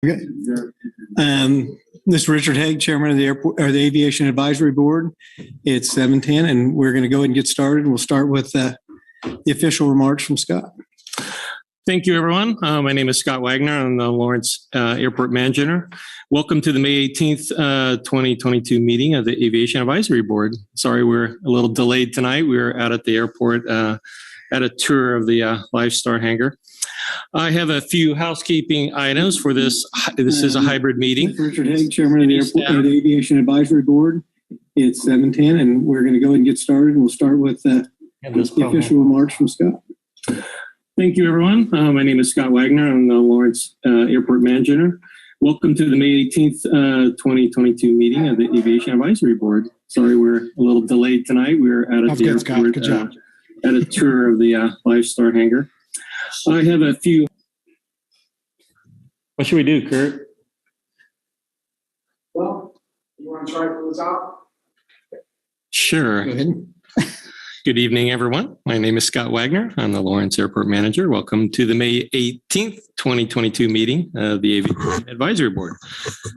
Okay. Mr. Richard Haig, Chairman of the the Aviation Advisory Board. It's 7:10, and we're going to go ahead and get started. We'll start with the official remarks from Scott. Thank you, everyone. My name is Scott Wagner. I'm the Lawrence Airport Manager. Welcome to the May 18th, 2022 meeting of the Aviation Advisory Board. Sorry, we're a little delayed tonight. We were out at the airport at a tour of the Lifestar hangar. I have a few housekeeping items for this. This is a hybrid meeting. Richard Haig, Chairman of the Aviation Advisory Board. It's 7:10, and we're going to go ahead and get started. We'll start with the official remarks from Scott. Thank you, everyone. My name is Scott Wagner. I'm the Lawrence Airport Manager. Welcome to the May 18th, 2022 meeting of the Aviation Advisory Board. Sorry, we're a little delayed tonight. We were out at the airport at a tour of the Lifestar hangar. I have a few. What should we do, Kurt? Well, you want to try from the top? Sure. Go ahead. Good evening, everyone. My name is Scott Wagner. I'm the Lawrence Airport Manager. Welcome to the May 18th, 2022 meeting of the Aviation Advisory Board.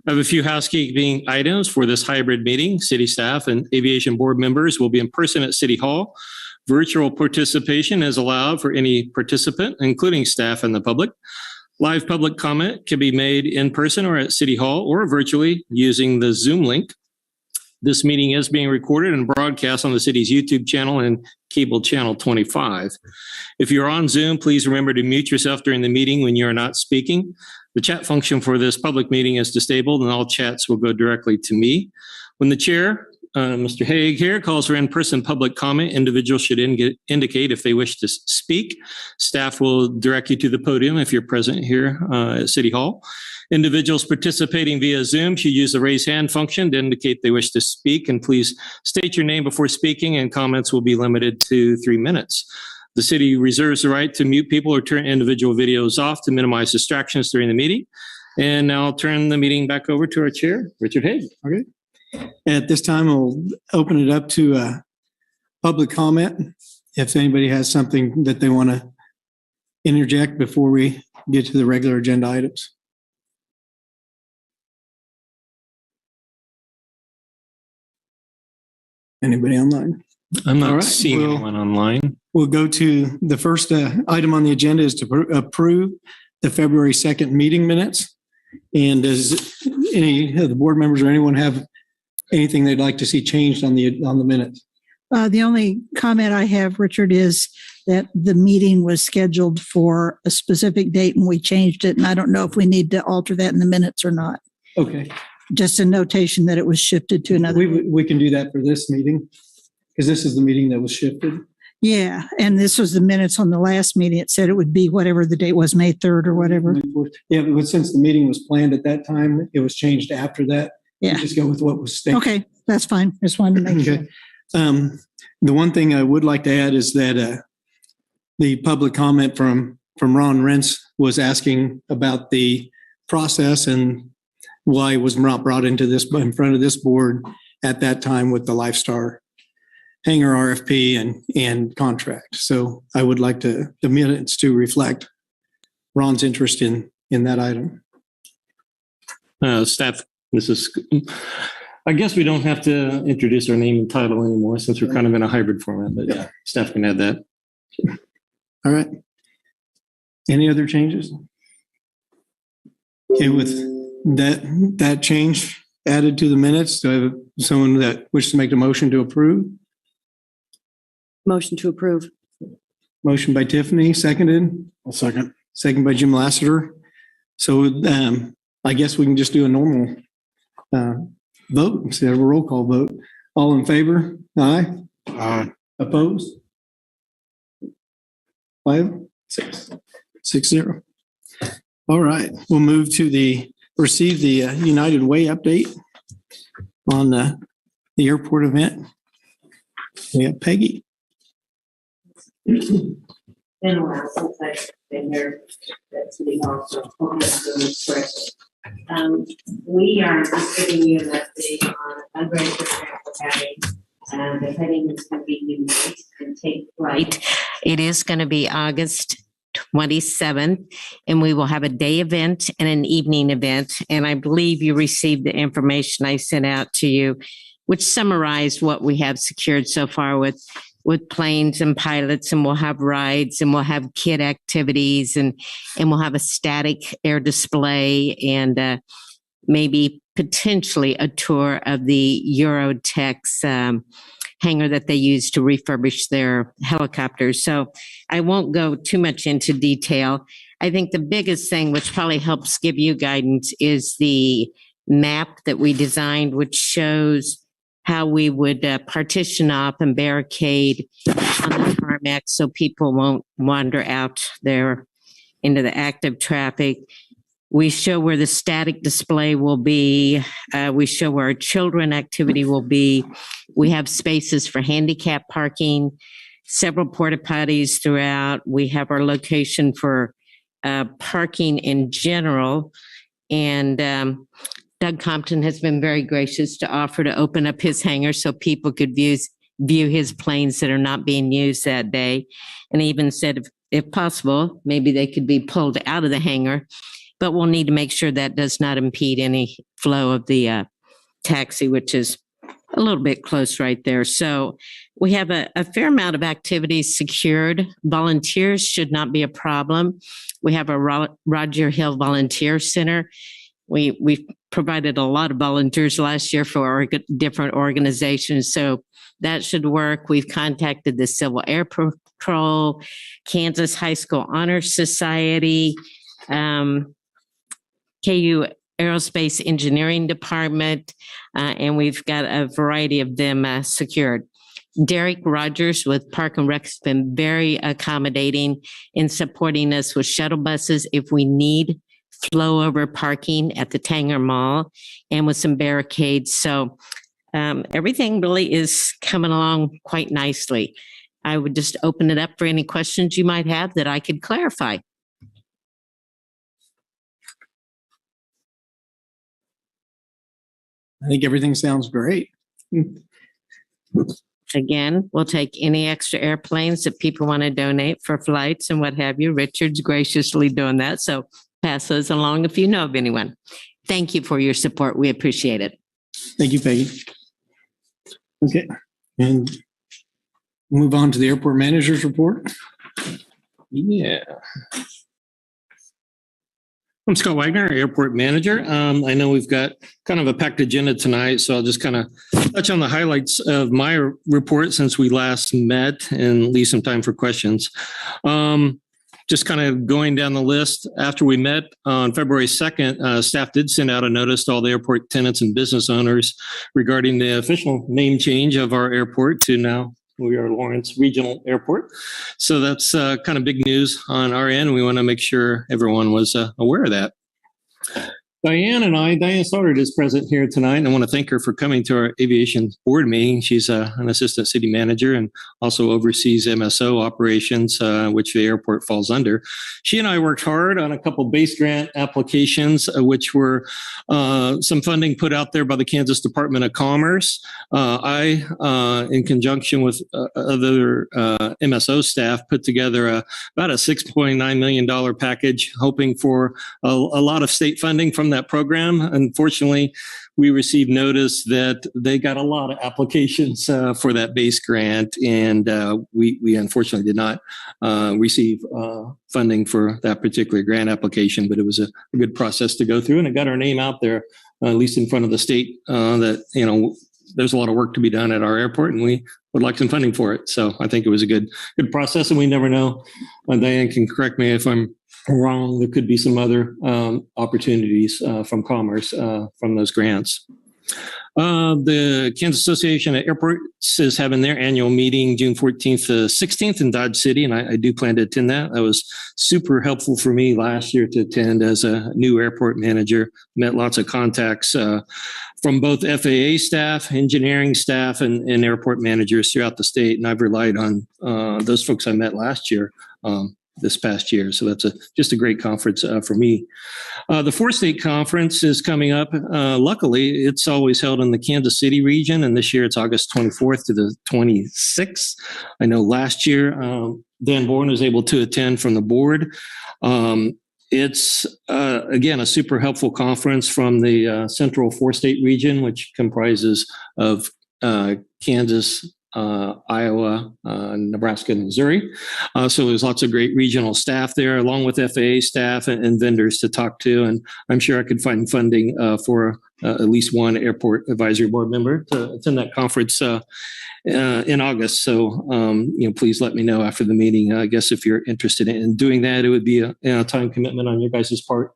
I have a few housekeeping items for this hybrid meeting. City staff and aviation board members will be in person at City Hall. Virtual participation is allowed for any participant, including staff and the public. Live public comment can be made in person or at City Hall or virtually using the Zoom link. This meeting is being recorded and broadcast on the city's YouTube channel and cable channel 25. If you're on Zoom, please remember to mute yourself during the meeting when you are not speaking. The chat function for this public meeting is disabled and all chats will go directly to me. When the chair, Mr. Haig here, calls for in-person public comment, individuals should indicate if they wish to speak. Staff will direct you to the podium if you're present here at City Hall. Individuals participating via Zoom should use the raise hand function to indicate they wish to speak, and please state your name before speaking, and comments will be limited to 3 minutes. The city reserves the right to mute people or turn individual videos off to minimize distractions during the meeting. And now I'll turn the meeting back over to our chair, Richard Haig. Okay. At this time, we'll open it up to public comment. If anybody has something that they want to interject before we get to the regular agenda items. Anybody online? I'm not seeing anyone online. We'll go to the first item on the agenda is to approve the February 2nd meeting minutes. And does any of the board members or anyone have anything they'd like to see changed on the minutes? The only comment I have, Richard, is that the meeting was scheduled for a specific date and we changed it. And I don't know if we need to alter that in the minutes or not. Okay. Just a notation that it was shifted to another. We can do that for this meeting because this is the meeting that was shifted. Yeah. And this was the minutes on the last meeting. It said it would be whatever the date was, May 3rd or whatever. Yeah, but since the meeting was planned at that time, it was changed after that. Yeah. We just go with what was stated. Okay. That's fine. Just wanted to make sure. The one thing I would like to add is that the public comment from Ron Rentz was asking about the process and why it was not brought into this in front of this board at that time with the Lifestar hangar RFP and contract. So I would like the minutes to reflect Ron's interest in that item. Staff, this is, I guess we don't have to introduce our name and title anymore since we're kind of in a hybrid format, but yeah, staff can add that. All right. Any other changes? Okay, with that change added to the minutes, do I have someone that wishes to make a motion to approve? Motion to approve. Motion by Tiffany, seconded. I'll second. Second by Jim Lassiter. So I guess we can just do a normal vote instead of a roll call vote. All in favor? Aye. Aye. Opposed? 5, 6, 6-0. All right, we'll move to receive the United Way update on the airport event. We have Peggy. Been a while since I've been here at City Hall, so hoping to do this correctly. We are just giving you an update on a fundraiser that we're having. The heading is going to be Unite and Take Flight. It is going to be August 27th, and we will have a day event and an evening event. And I believe you received the information I sent out to you, which summarized what we have secured so far with planes and pilots, and we'll have rides, and we'll have kid activities, and we'll have a static air display, and maybe potentially a tour of the Eurotech's hangar that they use to refurbish their helicopters. So I won't go too much into detail. I think the biggest thing, which probably helps give you guidance, is the map that we designed, which shows how we would partition off and barricade on the tarmac so people won't wander out there into the active traffic. We show where the static display will be. We show where our children activity will be. We have spaces for handicap parking, several porta potties throughout. We have our location for parking in general. And Doug Compton has been very gracious to offer to open up his hangar so people could view his planes that are not being used that day. And he even said, if possible, maybe they could be pulled out of the hangar. But we'll need to make sure that does not impede any flow of the taxi, which is a little bit close right there. So we have a fair amount of activities secured. Volunteers should not be a problem. We have a Roger Hill Volunteer Center. We provided a lot of volunteers last year for our different organizations, so that should work. We've contacted the Civil Air Patrol, Kansas High School Honor Society, KU Aerospace Engineering Department, and we've got a variety of them secured. Derek Rogers with Park and Rec has been very accommodating in supporting us with shuttle buses if we need flow over parking at the Tanger Mall, and with some barricades. So everything really is coming along quite nicely. I would just open it up for any questions you might have that I could clarify. I think everything sounds great. Again, we'll take any extra airplanes that people want to donate for flights and what have you. Richard's graciously doing that, so pass those along if you know of anyone. Thank you for your support. We appreciate it. Thank you, Peggy. Okay, and move on to the airport manager's report. Yeah. I'm Scott Wagner, Airport Manager. I know we've got kind of a packed agenda tonight, so I'll just kind of touch on the highlights of my report since we last met and leave some time for questions. Just kind of going down the list, after we met on February 2nd, staff did send out a notice to all the airport tenants and business owners regarding the official name change of our airport to now we are Lawrence Regional Airport. So that's kind of big news on our end. We want to make sure everyone was aware of that. Diane Stoddard is present here tonight, and I want to thank her for coming to our aviation board meeting. She's an assistant city manager and also oversees MSO operations, which the airport falls under. She and I worked hard on a couple base grant applications, which were some funding put out there by the Kansas Department of Commerce. I, in conjunction with other MSO staff, put together about a $6.9 million package, hoping for a lot of state funding from that program. Unfortunately, we received notice that they got a lot of applications for that base grant, and we unfortunately did not receive funding for that particular grant application, but it was a good process to go through, and it got our name out there, at least in front of the state, that, you know, there's a lot of work to be done at our airport, and we would like some funding for it. So I think it was a good process, and we never know. Diane can correct me if I'm wrong. There could be some other opportunities from Commerce from those grants. The Kansas Association of Airports is having their annual meeting June 14th to 16th in Dodge City, and I do plan to attend that. That was super helpful for me last year to attend as a new airport manager. Met lots of contacts from both FAA staff, engineering staff, and airport managers throughout the state, and I've relied on those folks I met last year this past year. So that's just a great conference for me. The Four State Conference is coming up. Luckily, it's always held in the Kansas City region, and this year it's August 24th to the 26th. I know last year Dan Bourne was able to attend from the board. It's, again, a super helpful conference from the Central Four-State region, which comprises of Kansas, Iowa, Nebraska, and Missouri. So there's lots of great regional staff there, along with FAA staff and vendors to talk to. And I'm sure I could find funding for at least one airport advisory board member to attend that conference in August. So, please let me know after the meeting. I guess if you're interested in doing that, it would be a time commitment on your guys' part.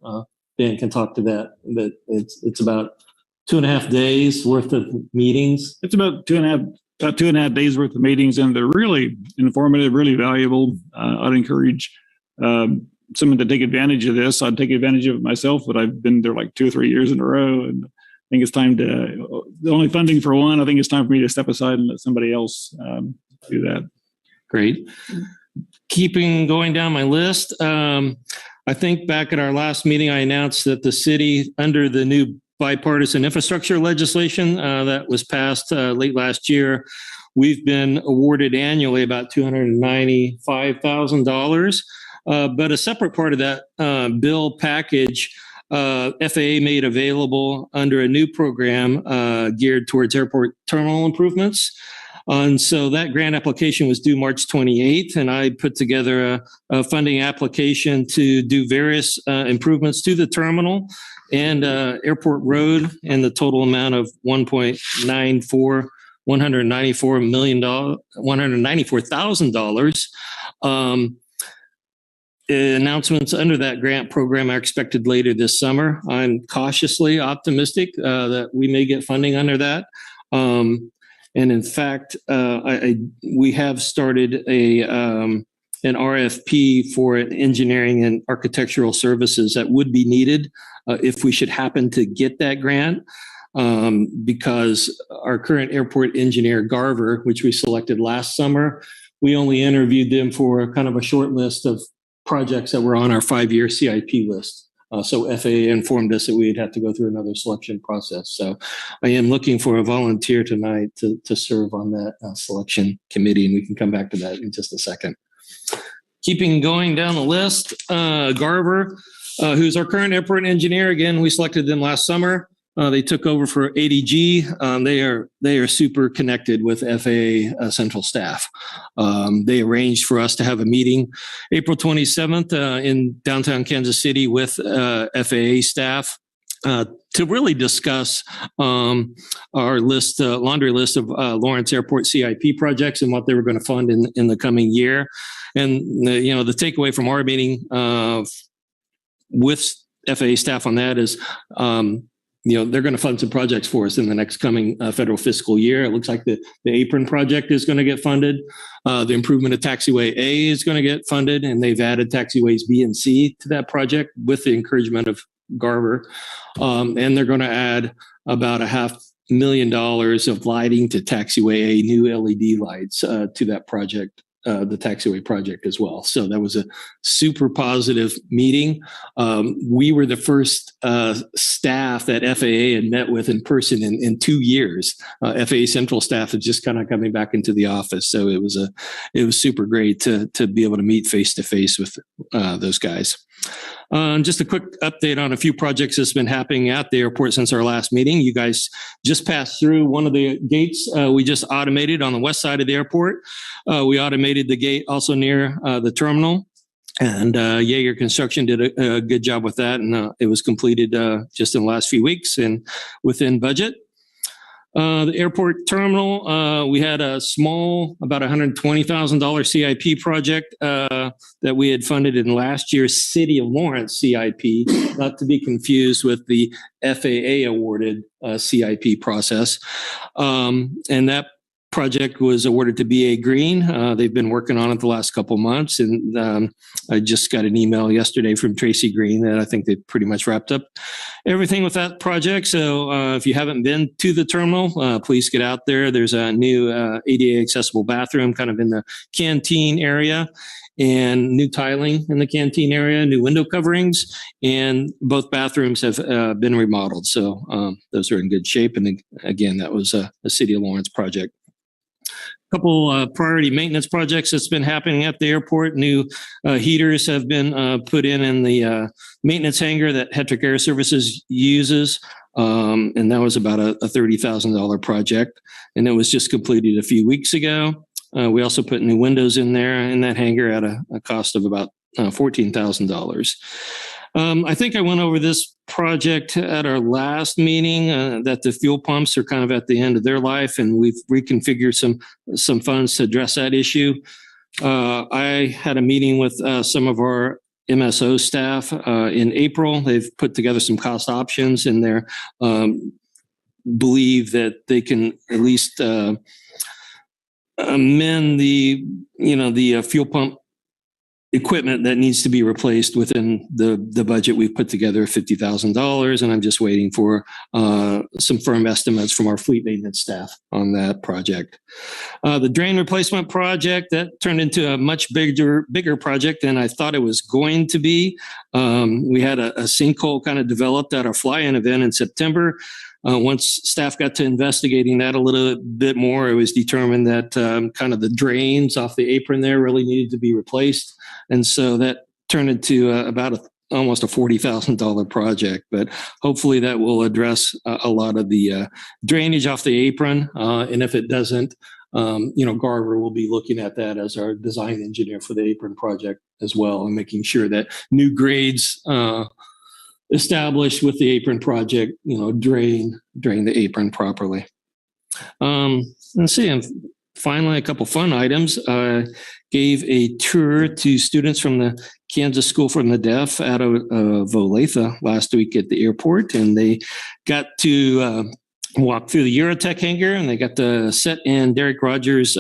Dan can talk to that, but it's about 2.5 days worth of meetings. It's about 2.5 days worth of meetings, and they're really informative, really valuable. I'd encourage someone to take advantage of this. I'd take advantage of it myself, but I've been there like 2 or 3 years in a row, and I think it's time to, the only funding for one, I think it's time for me to step aside and let somebody else do that. Great. Keeping going down my list, I think back at our last meeting, I announced that the city, under the new bipartisan infrastructure legislation that was passed late last year, we've been awarded annually about $295,000. But a separate part of that bill package, FAA made available under a new program geared towards airport terminal improvements. And so that grant application was due March 28th, and I put together a funding application to do various improvements to the terminal and Airport Road, and the total amount of $194,000. Announcements under that grant program are expected later this summer. I'm cautiously optimistic that we may get funding under that. And in fact, we have started an RFP for engineering and architectural services that would be needed if we should happen to get that grant, because our current airport engineer, Garver, which we selected last summer, we only interviewed them for kind of a short list of projects that were on our 5-year CIP list. So FAA informed us that we'd have to go through another selection process. So I am looking for a volunteer tonight to serve on that selection committee, and we can come back to that in just a second. Keeping going down the list, Garver, who's our current airport engineer. Again, we selected them last summer. They took over for ADG. They are super connected with FAA central staff. They arranged for us to have a meeting April 27th in downtown Kansas City with FAA staff to really discuss our laundry list of Lawrence Airport CIP projects and what they were going to fund in the coming year. And the takeaway from our meeting with FAA staff on that is, they're going to fund some projects for us in the next coming federal fiscal year. It looks like the apron project is going to get funded. The improvement of taxiway A is going to get funded, and they've added taxiways B and C to that project with the encouragement of Garver. And they're going to add about $500,000 of lighting to taxiway A, new LED lights to that project. The taxiway project as well. So that was a super positive meeting. We were the first staff that FAA had met with in person in 2 years. FAA central staff is just kind of coming back into the office. So it was super great to be able to meet face to face with those guys. Just a quick update on a few projects that's been happening at the airport since our last meeting. You guys just passed through one of the gates we just automated on the west side of the airport. We automated the gate also near the terminal. And Jaeger Construction did a good job with that. And it was completed just in the last few weeks and within budget. The airport terminal, we had a small, about $120,000 CIP project that we had funded in last year's City of Lawrence CIP, not to be confused with the FAA awarded CIP process. And that project was awarded to BA Green. They've been working on it the last couple months, and I just got an email yesterday from Tracy Green that I think they pretty much wrapped up everything with that project. So if you haven't been to the terminal, please get out there. There's a new ADA accessible bathroom kind of in the canteen area. and new tiling in the canteen area, new window coverings, and both bathrooms have been remodeled. So those are in good shape. And again, that was a City of Lawrence project. Couple priority maintenance projects that's been happening at the airport. New heaters have been put in the maintenance hangar that Hetrick Air Services uses. And that was about a $30,000 project. And it was just completed a few weeks ago. We also put new windows in there in that hangar at a cost of about $14,000. I think I went over this project at our last meeting, that the fuel pumps are kind of at the end of their life, and we've reconfigured some funds to address that issue. I had a meeting with some of our MSO staff in April. They've put together some cost options, and they believe that they can at least amend the fuel pump equipment that needs to be replaced within the budget we've put together, $50,000. And I'm just waiting for some firm estimates from our fleet maintenance staff on that project. The drain replacement project, that turned into a much bigger project than I thought it was going to be. We had a sinkhole kind of developed at our fly-in event in September. Once staff got to investigating that a little bit more, it was determined that kind of the drains off the apron there really needed to be replaced. And so that turned into almost a $40,000 project. But hopefully that will address a lot of the drainage off the apron. And if it doesn't, Garver will be looking at that as our design engineer for the apron project as well, and making sure that new grades established with the apron project, drain the apron properly. Let's see. And finally, a couple fun items. Gave a tour to students from the Kansas School for the Deaf out of Olathe last week at the airport, and they got to walk through the Eurotech hangar, and they got to sit in Derek Rogers'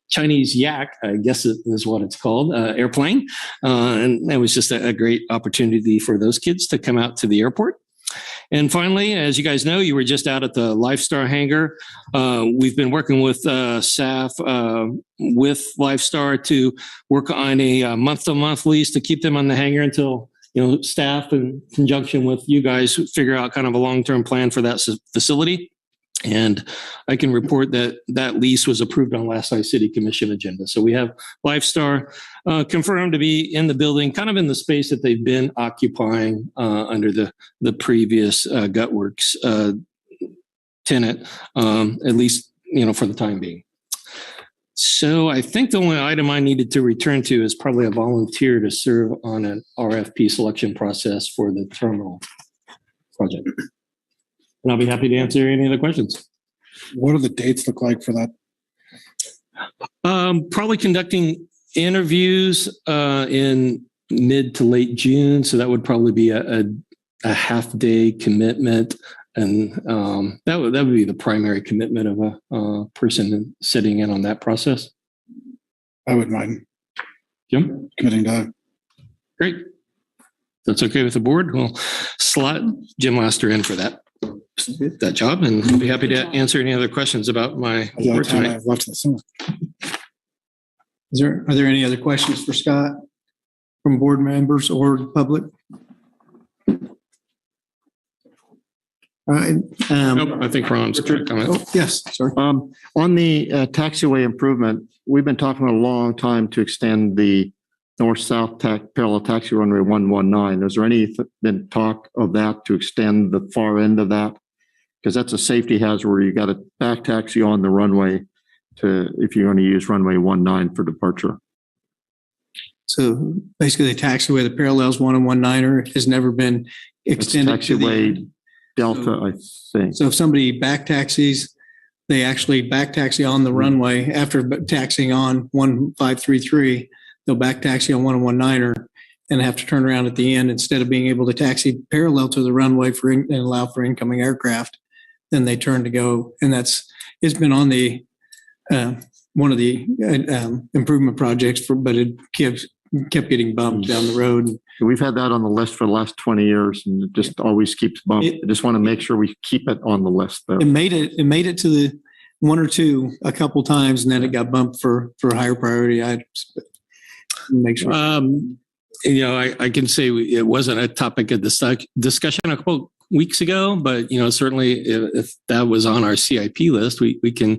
Chinese yak, I guess is what it's called, airplane. And it was just a great opportunity for those kids to come out to the airport. And finally, as you guys know, you were just out at the Lifestar hangar. We've been working with staff with Lifestar to work on a month-to-month lease to keep them on the hangar until staff in conjunction with you guys figure out kind of a long-term plan for that facility. And I can report that lease was approved on last night's City Commission agenda. So we have Lifestar confirmed to be in the building, kind of in the space that they've been occupying under the previous Gutworks tenant, at least for the time being. So I think the only item I needed to return to is probably a volunteer to serve on an RFP selection process for the terminal project. And I'll be happy to answer any other questions. What do the dates look like for that? Probably conducting interviews in mid to late June. So that would probably be a half-day commitment. And that would be the primary commitment of a person sitting in on that process. I wouldn't mind Jim? committing to. Great. That's okay with the board. We'll slot Jim Laster in for that job, and I'll be happy to answer any other questions about my report tonight. I've left the summer. Are there any other questions for Scott from board members or the public? All right. Nope, I think Ron's going to comment. Yes, sorry. On the taxiway improvement, we've been talking a long time to extend the north-south parallel taxi runway 119. Is there any been talk of that to extend the far end of that? Because that's a safety hazard where you got a back taxi on the runway if you're going to use runway 19 for departure. So basically the taxiway that parallels 119er has never been extended. It's taxiway Delta, I think. So if somebody back taxis, they actually back taxi on the runway after taxiing on 1533, they'll back taxi on 119er and have to turn around at the end instead of being able to taxi parallel to the runway and allow for incoming aircraft. Then they turn to go, and it's been on the one of the improvement projects but it kept getting bumped down the road. We've had that on the list for the last 20 years, and it just always keeps bumping. I just want to make sure we keep it on the list, though. It made it to one or two a couple times, and then it got bumped for higher priority items. But make sure. I can say it wasn't a topic of discussion a couple weeks ago, but certainly if that was on our CIP list, we can.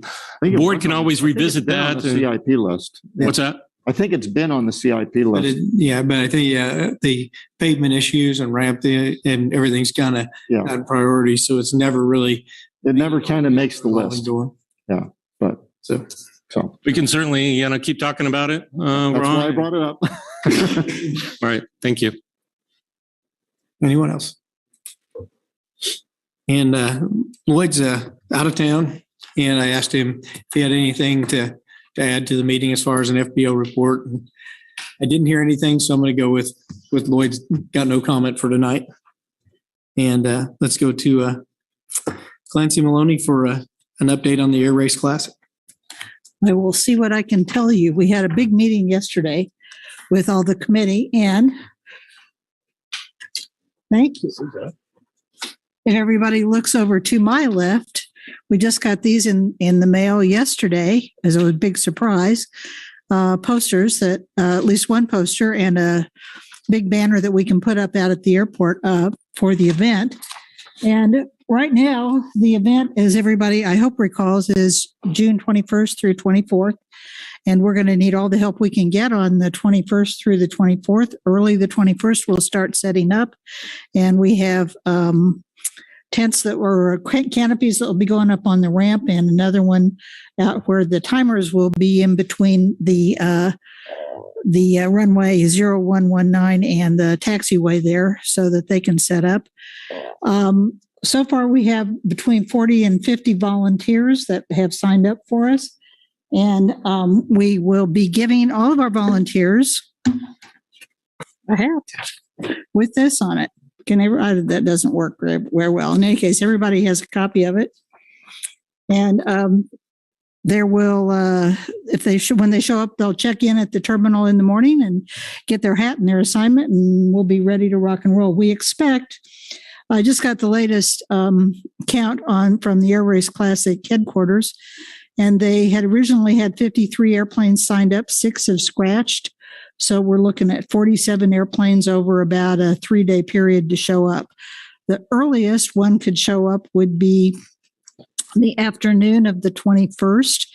Board can always revisit that. On the CIP list. What's that? I think it's been on the CIP list. But I think the pavement issues and ramp and everything's kind of on priority, so it's never really. It never kind of makes the list. Yeah, but so we can certainly keep talking about it. That's why I brought it up. All right, thank you. Anyone else? And Lloyd's out of town, and I asked him if he had anything to add to the meeting as far as an FBO report. And I didn't hear anything, so I'm going to go with Lloyd's got no comment for tonight. And let's go to Clancy Maloney for an update on the Air Race Classic. I will see what I can tell you. We had a big meeting yesterday with all the committee, and thank you. If everybody looks over to my left, we just got these in the mail yesterday as a big surprise. Posters that at least one poster and a big banner that we can put up out at the airport for the event. And right now, the event, as everybody I hope recalls, is June 21st through 24th. And we're going to need all the help we can get on the 21st through the 24th. Early the 21st, we'll start setting up. And we have tents that were canopies that will be going up on the ramp, and another one out where the timers will be in between the runway 0119 and the taxiway there so that they can set up. So far, we have between 40 and 50 volunteers that have signed up for us. And we will be giving all of our volunteers a hat with this on it. That doesn't work very well. In any case, everybody has a copy of it. And there will, when they show up, they'll check in at the terminal in the morning and get their hat and their assignment, and we'll be ready to rock and roll. We expect, I just got the latest count from the Air Race Classic headquarters, and they had originally had 53 airplanes signed up, 6 have scratched. So we're looking at 47 airplanes over about a 3-day period to show up. The earliest one could show up would be the afternoon of the 21st.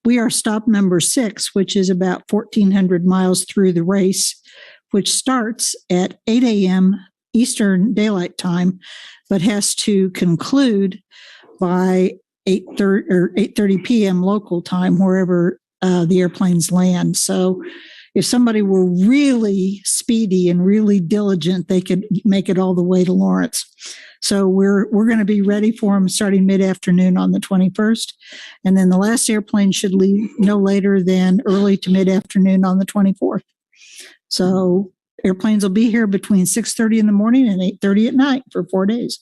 We are stop number 6, which is about 1,400 miles through the race, which starts at 8 a.m. Eastern Daylight Time, but has to conclude by 8:30 p.m. local time, wherever the airplanes land. So if somebody were really speedy and really diligent, they could make it all the way to Lawrence. So we're going to be ready for them starting mid-afternoon on the 21st. And then the last airplane should leave no later than early to mid-afternoon on the 24th. So airplanes will be here between 6:30 in the morning and 8:30 at night for 4 days.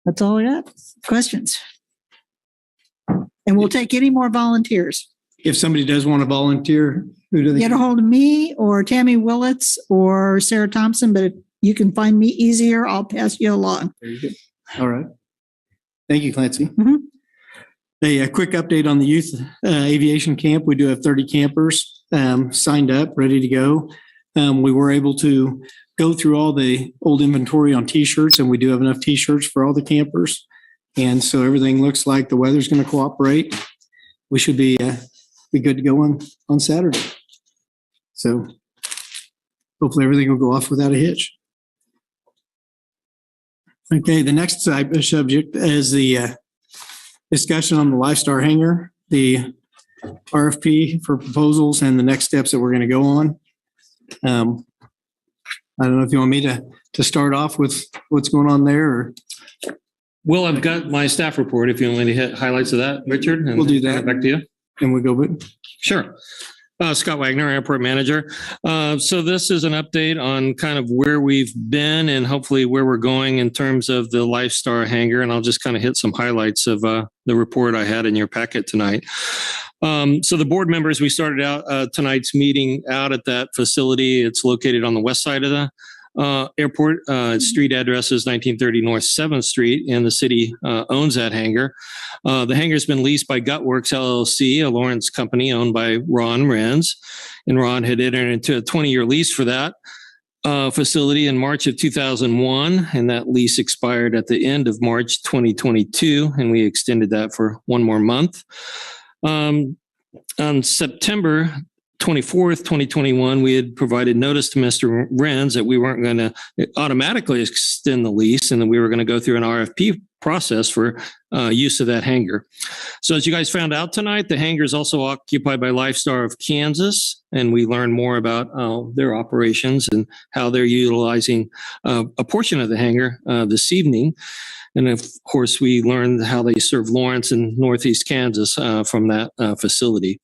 That's all I got. Questions? And we'll take any more volunteers. If somebody does want to volunteer, who do they get a hold of me or Tammy Willits or Sarah Thompson? But if you can find me easier, I'll pass you along. Very good. All right. Thank you, Clancy. Mm-hmm. A quick update on the youth aviation camp. We do have 30 campers signed up, ready to go. We were able to go through all the old inventory on T-shirts, and we do have enough T-shirts for all the campers. And so everything looks like the weather's going to cooperate. We should be good to go on Saturday. So hopefully everything will go off without a hitch. Okay, the next subject is the discussion on the Lifestar hangar, the RFP for proposals, and the next steps that we're going to go on. I don't know if you want me to start off with what's going on there, or Well, I've got my staff report. If you want me to hit highlights of that, Richard, and we'll do that. Back to you. And we'll go with. Sure. Scott Wagner, Airport Manager. So this is an update on kind of where we've been and hopefully where we're going in terms of the Lifestar hangar. And I'll just kind of hit some highlights of the report I had in your packet tonight. So the board members, we started out tonight's meeting out at that facility. It's located on the west side of Airport. Street address is 1930 North 7th Street, and the city owns that hangar. The hangar has been leased by Gutworks LLC, a Lawrence company owned by Ron Renz, and Ron had entered into a 20-year lease for that facility in March of 2001, and that lease expired at the end of March 2022, and we extended that for one more month. On September 24th, 2021, we had provided notice to Mr. Renz that we weren't going to automatically extend the lease and that we were going to go through an RFP process for use of that hangar. So as you guys found out tonight, the hangar is also occupied by Lifestar of Kansas, and we learned more about their operations and how they're utilizing a portion of the hangar this evening. And of course, we learned how they serve Lawrence and Northeast Kansas from that facility.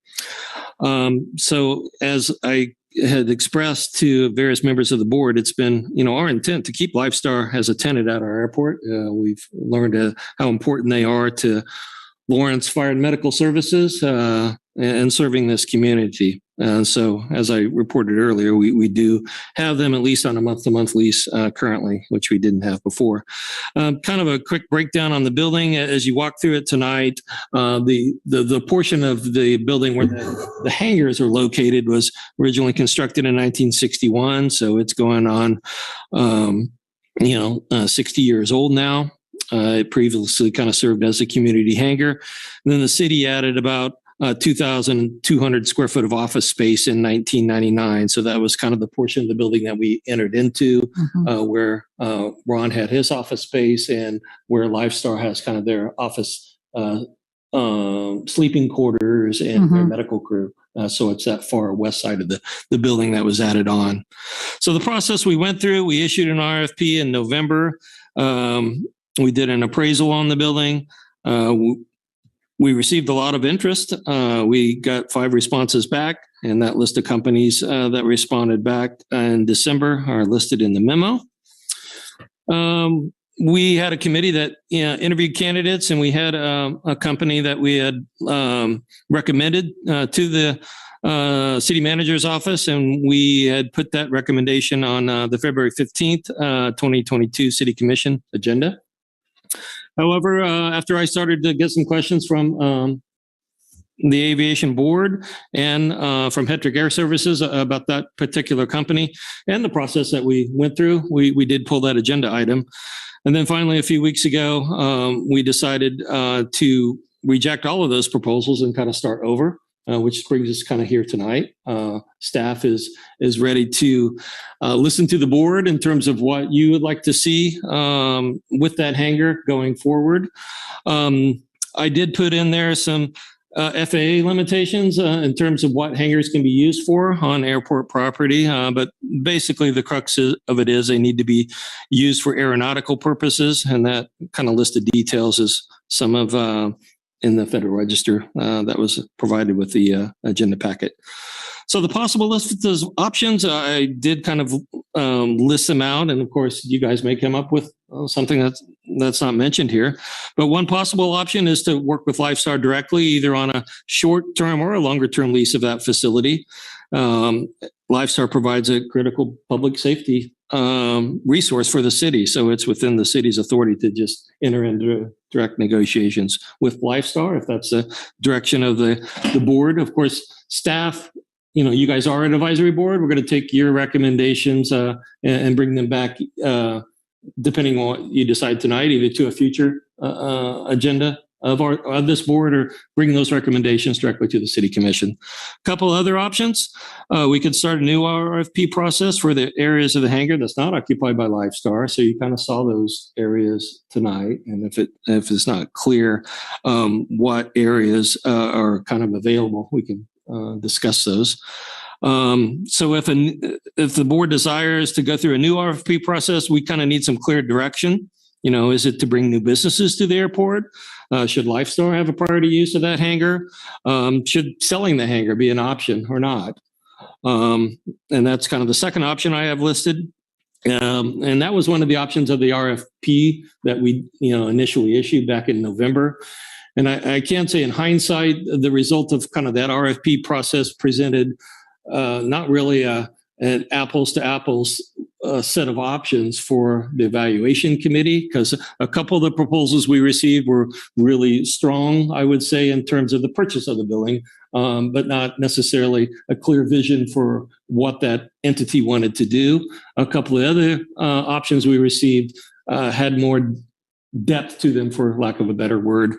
So as I had expressed to various members of the board, it's been, our intent to keep Lifestar as a tenant at our airport. We've learned how important they are to Lawrence Fire and Medical Services and serving this community. And so, as I reported earlier, we do have them at least on a month-to-month lease currently, which we didn't have before. Kind of a quick breakdown on the building as you walk through it tonight. The portion of the building where the hangars are located was originally constructed in 1961, so it's going on, 60 years old now. It previously kind of served as a community hangar. And then the city added about 2,200 square foot of office space in 1999. So that was kind of the portion of the building that we entered into, where Ron had his office space and where Lifestar has kind of their office sleeping quarters and their medical crew. So it's that far west side of the building that was added on. So the process we went through, we issued an RFP in November. We did an appraisal on the building. We received a lot of interest. We got 5 responses back, and that list of companies that responded back in December are listed in the memo. We had a committee that interviewed candidates, and we had a company that we had recommended to the city manager's office, and we had put that recommendation on the February 15th, 2022 City Commission agenda. However, after I started to get some questions from the Aviation Board and from Hetrick Air Services about that particular company and the process that we went through, we did pull that agenda item. And then finally, a few weeks ago, we decided to reject all of those proposals and kind of start over, which brings us kind of here tonight. Staff is ready to listen to the board in terms of what you would like to see with that hangar going forward. I did put in there some FAA limitations in terms of what hangars can be used for on airport property. But basically the crux of it is they need to be used for aeronautical purposes. And that kind of list of details is some of in the Federal Register that was provided with the agenda packet. So the possible list of options, I did kind of list them out. And of course, you guys may come up with something that's not mentioned here. But one possible option is to work with Lifestar directly, either on a short-term or a longer-term lease of that facility. Lifestar provides a critical public safety resource for the city. So it's within the city's authority to just enter into direct negotiations with Lifestar, if that's the direction of the board. Of course, staff, you guys are an advisory board. We're going to take your recommendations and bring them back, depending on what you decide tonight, either to a future agenda of this board or bring those recommendations directly to the city commission. A couple other options. We could start a new RFP process for the areas of the hangar that's not occupied by Lifestar. So you kind of saw those areas tonight. And if it's not clear what areas are kind of available, we can discuss those. So if the board desires to go through a new RFP process, we kind of need some clear direction. Is it to bring new businesses to the airport? Should Lifestar have a priority use of that hangar? Should selling the hangar be an option or not? And that's kind of the second option I have listed. And that was one of the options of the RFP that we initially issued back in November. And I can say in hindsight, the result of kind of that RFP process presented not really a an apples to apples set of options for the evaluation committee, because a couple of the proposals we received were really strong, I would say, in terms of the purchase of the building, but not necessarily a clear vision for what that entity wanted to do. A couple of other options we received had more depth to them, for lack of a better word.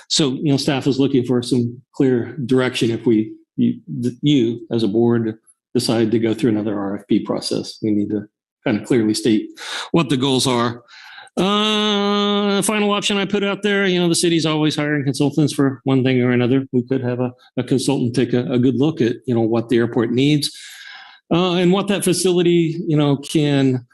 So, staff is looking for some clear direction if you as a board decide to go through another RFP process. We need to kind of clearly state what the goals are. Final option I put out there, the city's always hiring consultants for one thing or another. We could have a consultant take a good look at, what the airport needs and what that facility, can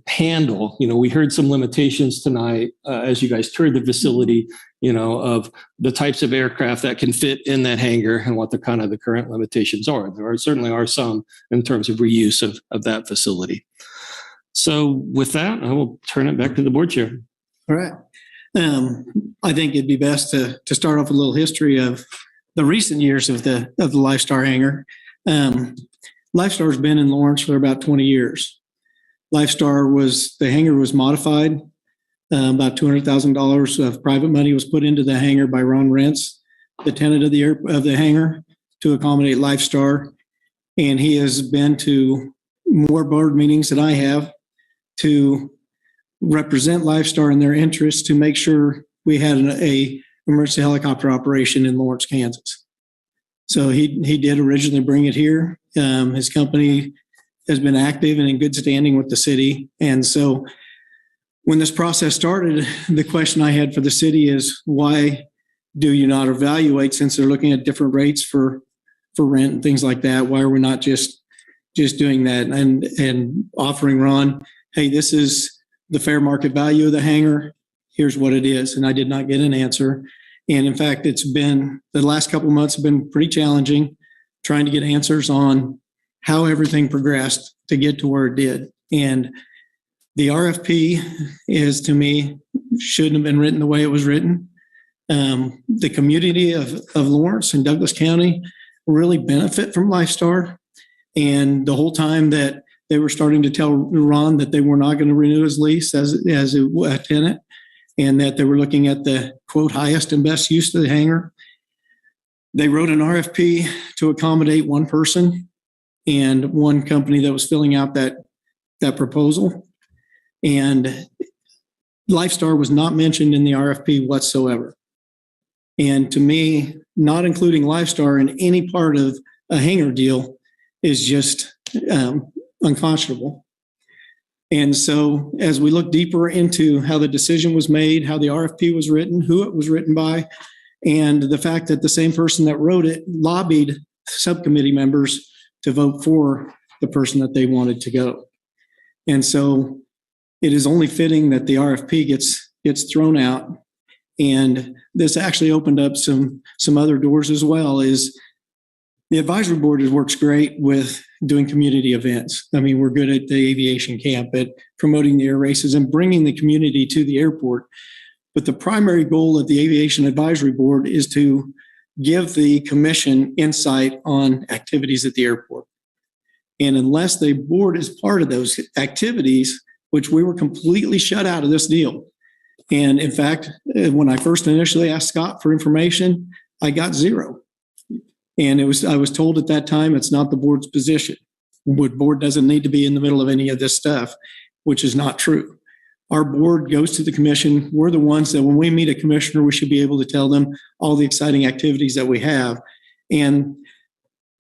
handle. We heard some limitations tonight as you guys toured the facility, of the types of aircraft that can fit in that hangar and what the current limitations are. There certainly are some in terms of reuse of that facility. So with that, I will turn it back to the board chair. All right. I think it'd be best to start off with a little history of the recent years of the Lifestar hangar. Lifestar's been in Lawrence for about 20 years. The hangar was modified. About $200,000 of private money was put into the hangar by Ron Rentz, the tenant of the hangar, to accommodate Lifestar. And he has been to more board meetings than I have to represent Lifestar in their interests to make sure we had a emergency helicopter operation in Lawrence, Kansas. So he did originally bring it here. His company has been active and in good standing with the city. And so when this process started, the question I had for the city is, why do you not evaluate, since they're looking at different rates for rent and things like that? Why are we not just doing that and offering Ron, hey, this is the fair market value of the hangar. Here's what it is. And I did not get an answer. And in fact, the last couple of months have been pretty challenging trying to get answers on how everything progressed to get to where it did. And the RFP is, to me, shouldn't have been written the way it was written. The community of Lawrence and Douglas County really benefit from Lifestar. And the whole time that they were starting to tell Ron that they were not going to renew his lease as a tenant, and that they were looking at the, quote, highest and best use of the hangar, they wrote an RFP to accommodate one person and one company that was filling out that proposal. And Lifestar was not mentioned in the RFP whatsoever. And to me, not including Lifestar in any part of a hangar deal is just unconscionable. And so as we look deeper into how the decision was made, how the RFP was written, who it was written by, and the fact that the same person that wrote it lobbied subcommittee members to vote for the person that they wanted to go. And so it is only fitting that the RFP gets thrown out. And this actually opened up some other doors as well. Is the advisory board works great with doing community events. I mean, we're good at the aviation camp, at promoting the air races and bringing the community to the airport. But the primary goal of the Aviation Advisory Board is to give the commission insight on activities at the airport. And unless the board is part of those activities, which we were completely shut out of this deal. And in fact, when I first initially asked Scott for information, I got zero. And I was told at that time, it's not the board's position. The board doesn't need to be in the middle of any of this stuff, which is not true. Our board goes to the commission. We're the ones that when we meet a commissioner, we should be able to tell them all the exciting activities that we have. And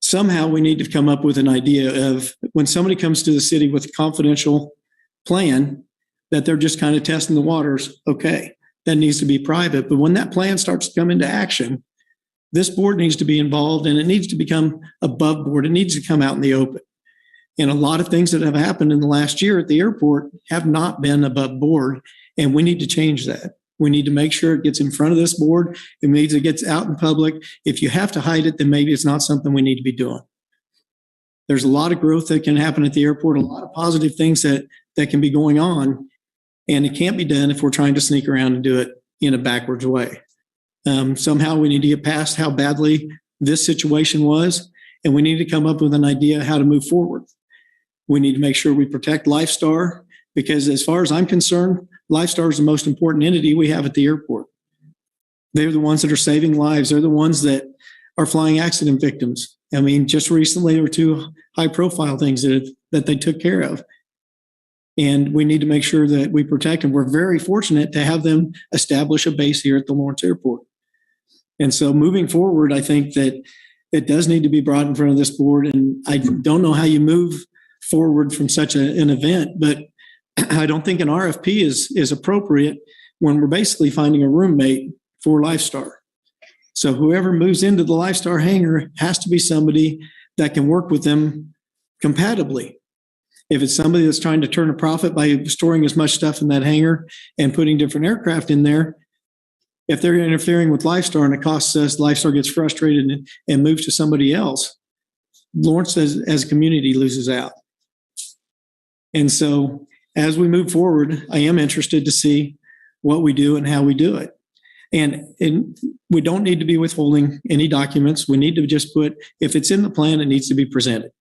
somehow we need to come up with an idea of when somebody comes to the city with a confidential plan, that they're just kind of testing the waters. Okay, that needs to be private. But when that plan starts to come into action, this board needs to be involved, and it needs to become above board. It needs to come out in the open. And a lot of things that have happened in the last year at the airport have not been above board, and we need to change that. We need to make sure it gets in front of this board. It means it gets out in public. If you have to hide it, then maybe it's not something we need to be doing. There's a lot of growth that can happen at the airport, a lot of positive things that can be going on, and it can't be done if we're trying to sneak around and do it in a backwards way. Somehow we need to get past how badly this situation was and we need to come up with an idea how to move forward. We need to make sure we protect Lifestar, because as far as I'm concerned, Lifestar is the most important entity we have at the airport. They're the ones that are saving lives. They're the ones that are flying accident victims. I mean, just recently there were 2 high-profile things that they took care of. And we need to make sure that we protect them. We're very fortunate to have them establish a base here at the Lawrence Airport. And so moving forward, I think that it does need to be brought in front of this board. And I don't know how you move forward from such an event, but I don't think an RFP is appropriate when we're basically finding a roommate for Lifestar. So whoever moves into the Lifestar hangar has to be somebody that can work with them compatibly. If it's somebody that's trying to turn a profit by storing as much stuff in that hangar and putting different aircraft in there, if they're interfering with Lifestar and it costs us, Lifestar gets frustrated and moves to somebody else, Lawrence as a community loses out. And so as we move forward, I am interested to see what we do and how we do it. And we don't need to be withholding any documents. We need to just put, if it's in the plan, it needs to be presented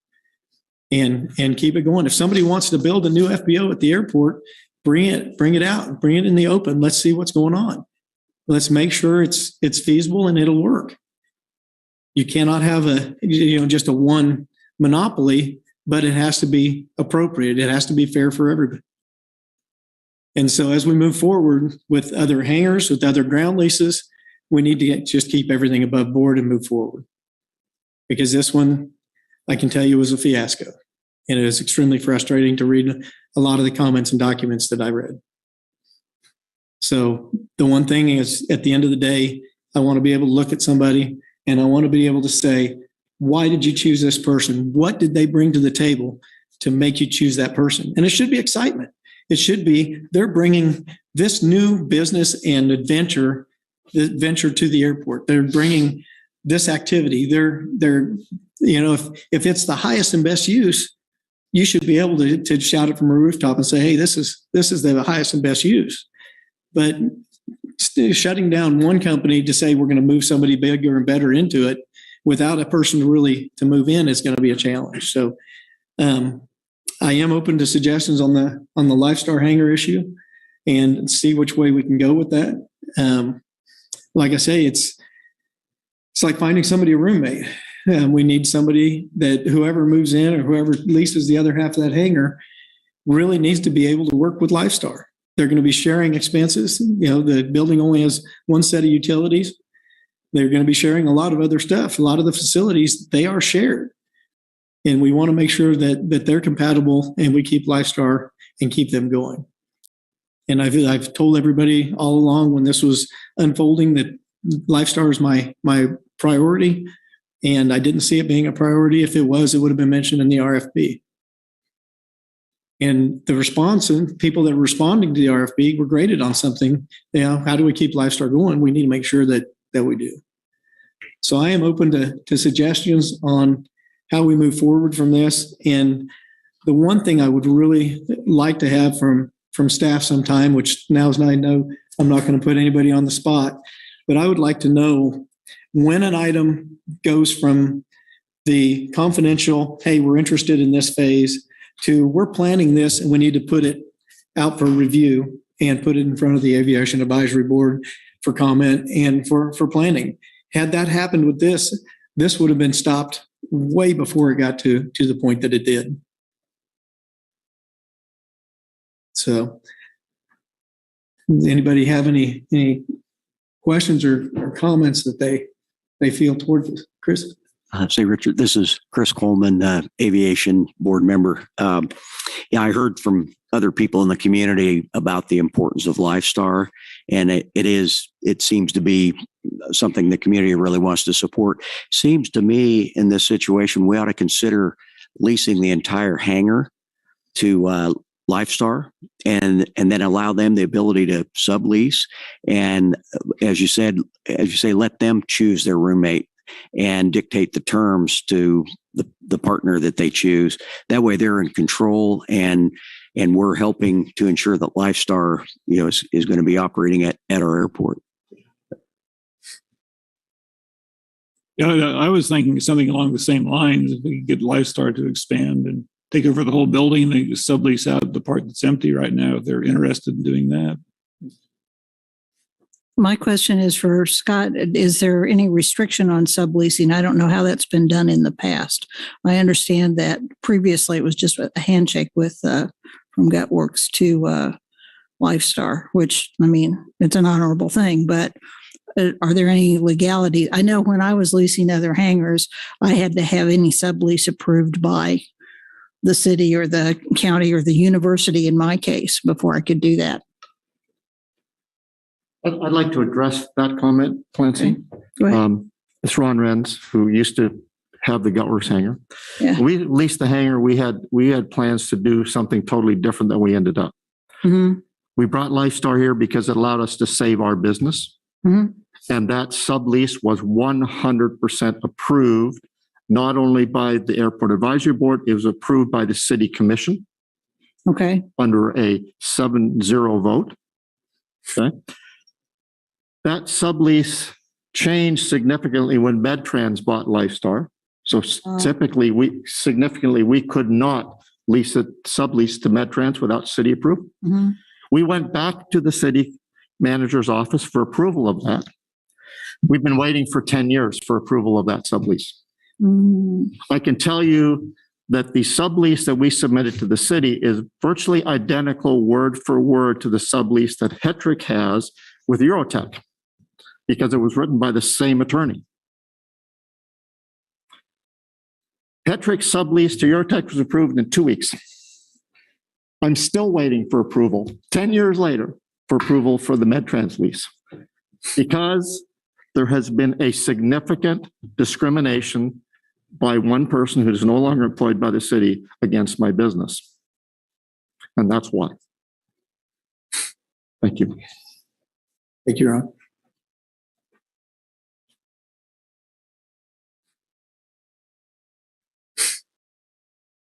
and keep it going. If somebody wants to build a new FBO at the airport, bring it out, bring it in the open. Let's see what's going on. Let's make sure it's feasible and it'll work. You cannot have just a one monopoly, but it has to be appropriate. It has to be fair for everybody. And so as we move forward with other hangars, with other ground leases, we need to just keep everything above board and move forward. Because this one, I can tell you, was a fiasco. And it was extremely frustrating to read a lot of the comments and documents that I read. So the one thing is, at the end of the day, I want to be able to look at somebody and I want to be able to say, why did you choose this person? What did they bring to the table to make you choose that person? And it should be excitement. It should be, they're bringing this new business and adventure to the airport. They're bringing this activity. They're if it's the highest and best use, you should be able to shout it from a rooftop and say, hey, this is the highest and best use. But shutting down one company to say we're going to move somebody bigger and better into it without a person to move in is going to be a challenge. So I am open to suggestions on the Lifestar hangar issue and see which way we can go with that. Like I say, it's like finding somebody a roommate. We need somebody that whoever moves in or whoever leases the other half of that hangar really needs to be able to work with Lifestar. They're going to be sharing expenses. The building only has one set of utilities. They're going to be sharing a lot of other stuff. A lot of the facilities, they are shared. And we want to make sure that they're compatible and we keep Lifestar and keep them going. And I've told everybody all along when this was unfolding that Lifestar is my priority. And I didn't see it being a priority. If it was, it would have been mentioned in the RFP. And the response and people that were responding to the RFP were graded on something. How do we keep Lifestar going? We need to make sure that we do. So I am open to suggestions on how we move forward from this. And the one thing I would really like to have from staff sometime, which now I know I'm not going to put anybody on the spot, but I would like to know when an item goes from the confidential, hey, we're interested in this phase, to we're planning this and we need to put it out for review and put it in front of the Aviation Advisory Board for comment and for planning. Had that happened with this would have been stopped way before it got to the point that it did. So, does anybody have any questions or comments that they feel towards this? Chris? Say, Richard, this is Chris Coleman, Aviation Board Member. I heard from other people in the community about the importance of Lifestar, and it seems to be something the community really wants to support. Seems to me in this situation, we ought to consider leasing the entire hangar to Lifestar and then allow them the ability to sublease. And as you say, let them choose their roommate and dictate the terms to the partner that they choose. That way they're in control and we're helping to ensure that Lifestar, is going to be operating at our airport. Yeah, I was thinking something along the same lines. If we could get Lifestar to expand and take over the whole building, they just sublease out the part that's empty right now if they're interested in doing that. My question is for Scott. Is there any restriction on subleasing? I don't know how that's been done in the past. I understand that previously it was just a handshake with from Gutworks to Lifestar, which, I mean, it's an honorable thing, but are there any legalities? I know when I was leasing other hangars, I had to have any sublease approved by the city or the county or the university in my case before I could do that. I'd like to address that comment, Clancy. Okay. Go ahead. It's Ron Renz, who used to have the Gutworks hangar. Yeah. We leased the hangar. We had plans to do something totally different than we ended up. Mm-hmm. We brought Lifestar here because it allowed us to save our business. Mm-hmm. And that sublease was 100% approved, not only by the Airport Advisory Board, it was approved by the City Commission. Okay. Under a 7-0 vote. Okay. That sublease changed significantly when MedTrans bought Lifestar. So typically, we could not lease it, sublease to MedTrans without city approval. Mm-hmm. We went back to the city manager's office for approval of that. We've been waiting for 10 years for approval of that sublease. Mm-hmm. I can tell you that the sublease that we submitted to the city is virtually identical word for word to the sublease that Hetrick has with Eurotech, because it was written by the same attorney. Hetrick's sublease to Eurotech was approved in 2 weeks. I'm still waiting for approval, 10 years later, for approval for the MedTrans lease, because there has been a significant discrimination by one person who is no longer employed by the city against my business. And that's why. Thank you. Thank you, Ron.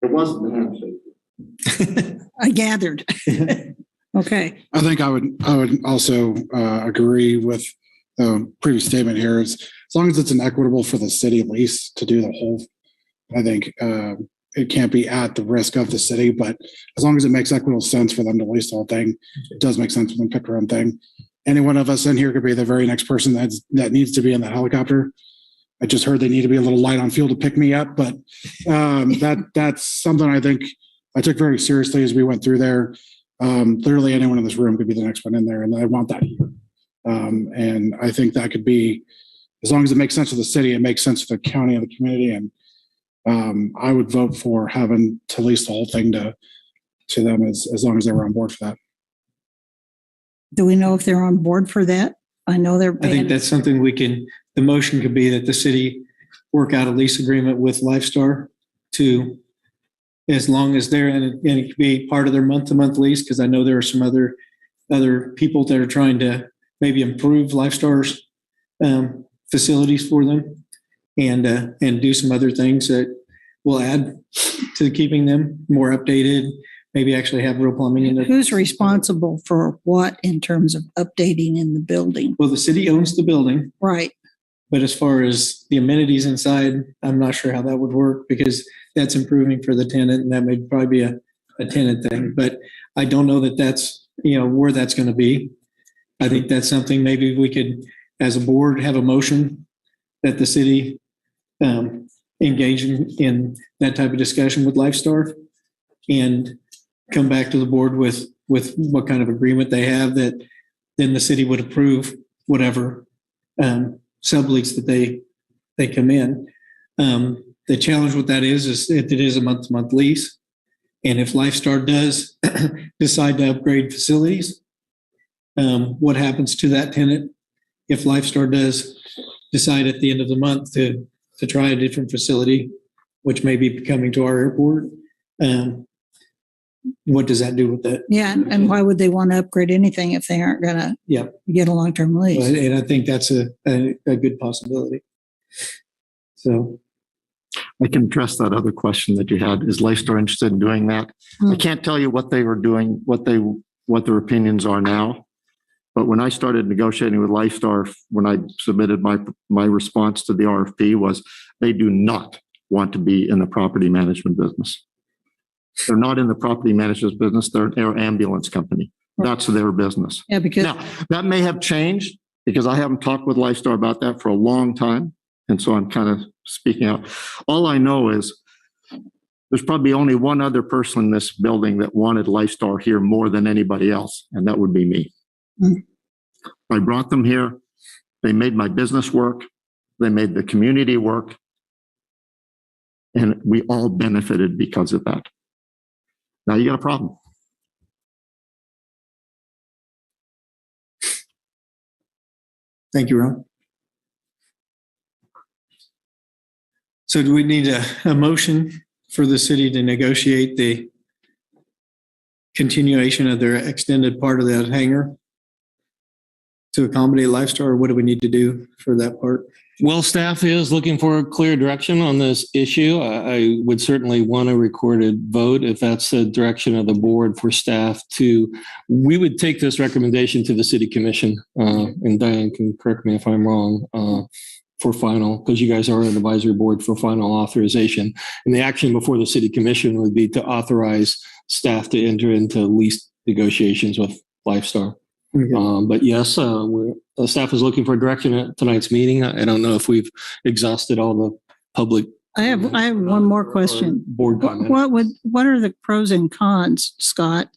It wasn't an handshake. I gathered. Okay. I think I would also agree with the previous statement here. Is as long as it's an equitable for the city lease to do the whole, I think it can't be at the risk of the city, but as long as it makes equitable sense for them to lease the whole thing, it does make sense for them to pick their own thing. Any one of us in here could be the very next person that needs to be in that helicopter. I just heard they need to be a little light on fuel to pick me up, but that's something I think I took very seriously as we went through there. Literally anyone in this room could be the next one in there, and I want that here. And I think that could be, as long as it makes sense to the city, it makes sense to the county and the community. And I would vote for having to lease the whole thing to them as long as they were on board for that. Do we know if they're on board for that? I know they're. I think that's something the motion could be that the city work out a lease agreement with Lifestar to, as long as they're, and it could be part of their month-to-month lease, because I know there are some other people that are trying to maybe improve Lifestar's facilities for them and do some other things that will add to keeping them more updated, maybe actually have real plumbing in it. Who's responsible for what in terms of updating in the building? Well, the city owns the building. Right. But as far as the amenities inside, I'm not sure how that would work, because that's improving for the tenant, and that may probably be a tenant thing. But I don't know that that's, where that's going to be. I think that's something maybe we could, as a board, have a motion that the city engage in that type of discussion with Lifestar and come back to the board with what kind of agreement they have, that then the city would approve whatever sublease that they come in. The challenge with that is it is a month-to-month lease. And if Lifestar does decide to upgrade facilities, what happens to that tenant if Lifestar does decide at the end of the month to try a different facility, which may be coming to our airport? What does that do with that? Yeah, and why would they want to upgrade anything if they aren't going to get a long-term lease? And I think that's a good possibility. So I can address that other question that you had. Is Lifestar interested in doing that? I can't tell you what they were doing, what their opinions are now. But when I started negotiating with Lifestar, when I submitted my response to the RFP was they do not want to be in the property management business. They're not in the property management business. They're an air ambulance company. That's their business. Yeah, because Now, that may have changed because I haven't talked with Lifestar about that for a long time. And so I'm kind of speaking out. All I know is there's probably only one other person in this building that wanted Lifestar here more than anybody else, and that would be me. I brought them here. They made my business work. They made the community work. And we all benefited because of that. Now you got a problem. Thank you, Ron. So do we need a motion for the city to negotiate the continuation of their extended part of that hangar to accommodate Lifestar, or what do we need to do for that part? Well, staff is looking for a clear direction on this issue. I would certainly want a recorded vote if that's the direction of the board for staff to, we would take this recommendation to the city commission, and Diane can correct me if I'm wrong, for final, because you guys are an advisory board for final authorization. And the action before the city commission would be to authorize staff to enter into lease negotiations with Lifestar. Okay. But yes, the staff is looking for direction at tonight's meeting. I don't know if we've exhausted all the public. I have one more question. Board comment. What are the pros and cons, Scott,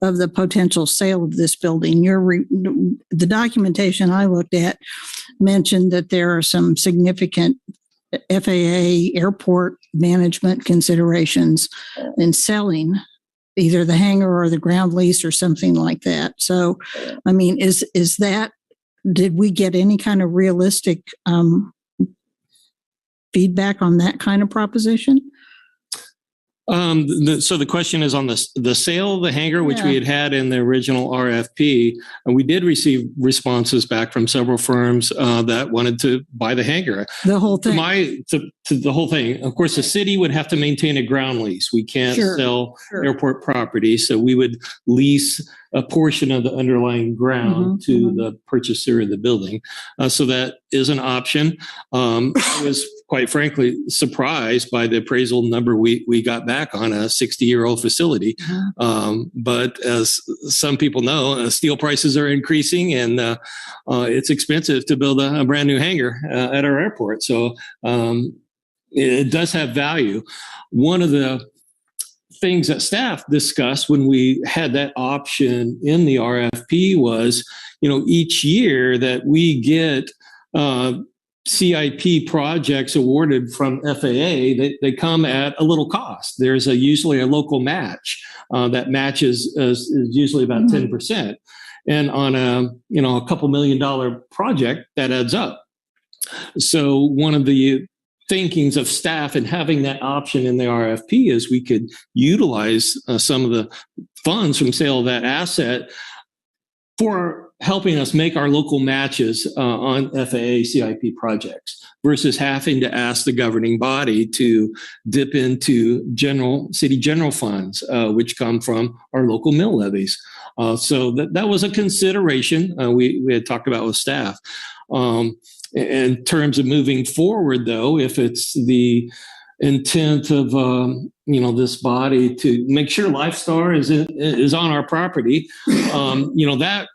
of the potential sale of this building? The documentation I looked at mentioned that there are some significant FAA airport management considerations in selling either the hangar or the ground lease or something like that. So, I mean, is that, did we get any kind of realistic feedback on that kind of proposition? So the question is on the sale of the hangar, which we had in the original RFP, and we did receive responses back from several firms that wanted to buy the hangar. The whole thing. To the whole thing. Of course, the city would have to maintain a ground lease. We can't sell airport property, so we would lease a portion of the underlying ground to the purchaser of the building. So that is an option. I was quite frankly surprised by the appraisal number we got back on a 60-year-old facility. But as some people know, steel prices are increasing, and it's expensive to build a brand new hangar at our airport. So it does have value. One of the things that staff discussed when we had that option in the RFP was, each year that we get CIP projects awarded from FAA, they come at a little cost. There's usually a local match that matches is usually about 10%. And on a couple $1 million project, that adds up. So one of the thinkings of staff and having that option in the RFP is we could utilize some of the funds from sale of that asset for helping us make our local matches on FAA CIP projects versus having to ask the governing body to dip into city general funds, which come from our local mill levies. So that was a consideration we had talked about with staff. In terms of moving forward, though, if it's the intent of this body to make sure Lifestar is on our property, that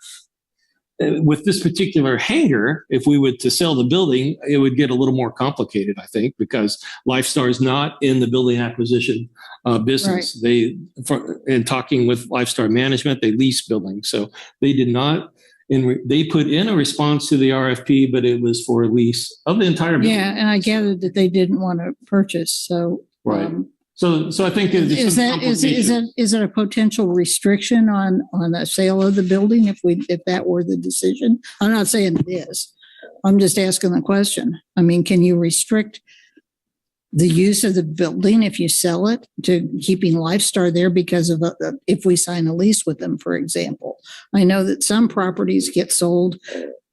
with this particular hangar, if we were to sell the building, it would get a little more complicated, I think, because Lifestar is not in the building acquisition business. Right. In talking with Lifestar management, they lease buildings, so they did not. They put in a response to the RFP, but it was for a lease of the entire building. Yeah, and I gathered that they didn't want to purchase. So right. So I think is it a potential restriction on the sale of the building if that were the decision? I'm not saying it is. I'm just asking the question. I mean, can you restrict the use of the building if you sell it to keeping Lifestar there because of if we sign a lease with them, for example? I know that some properties get sold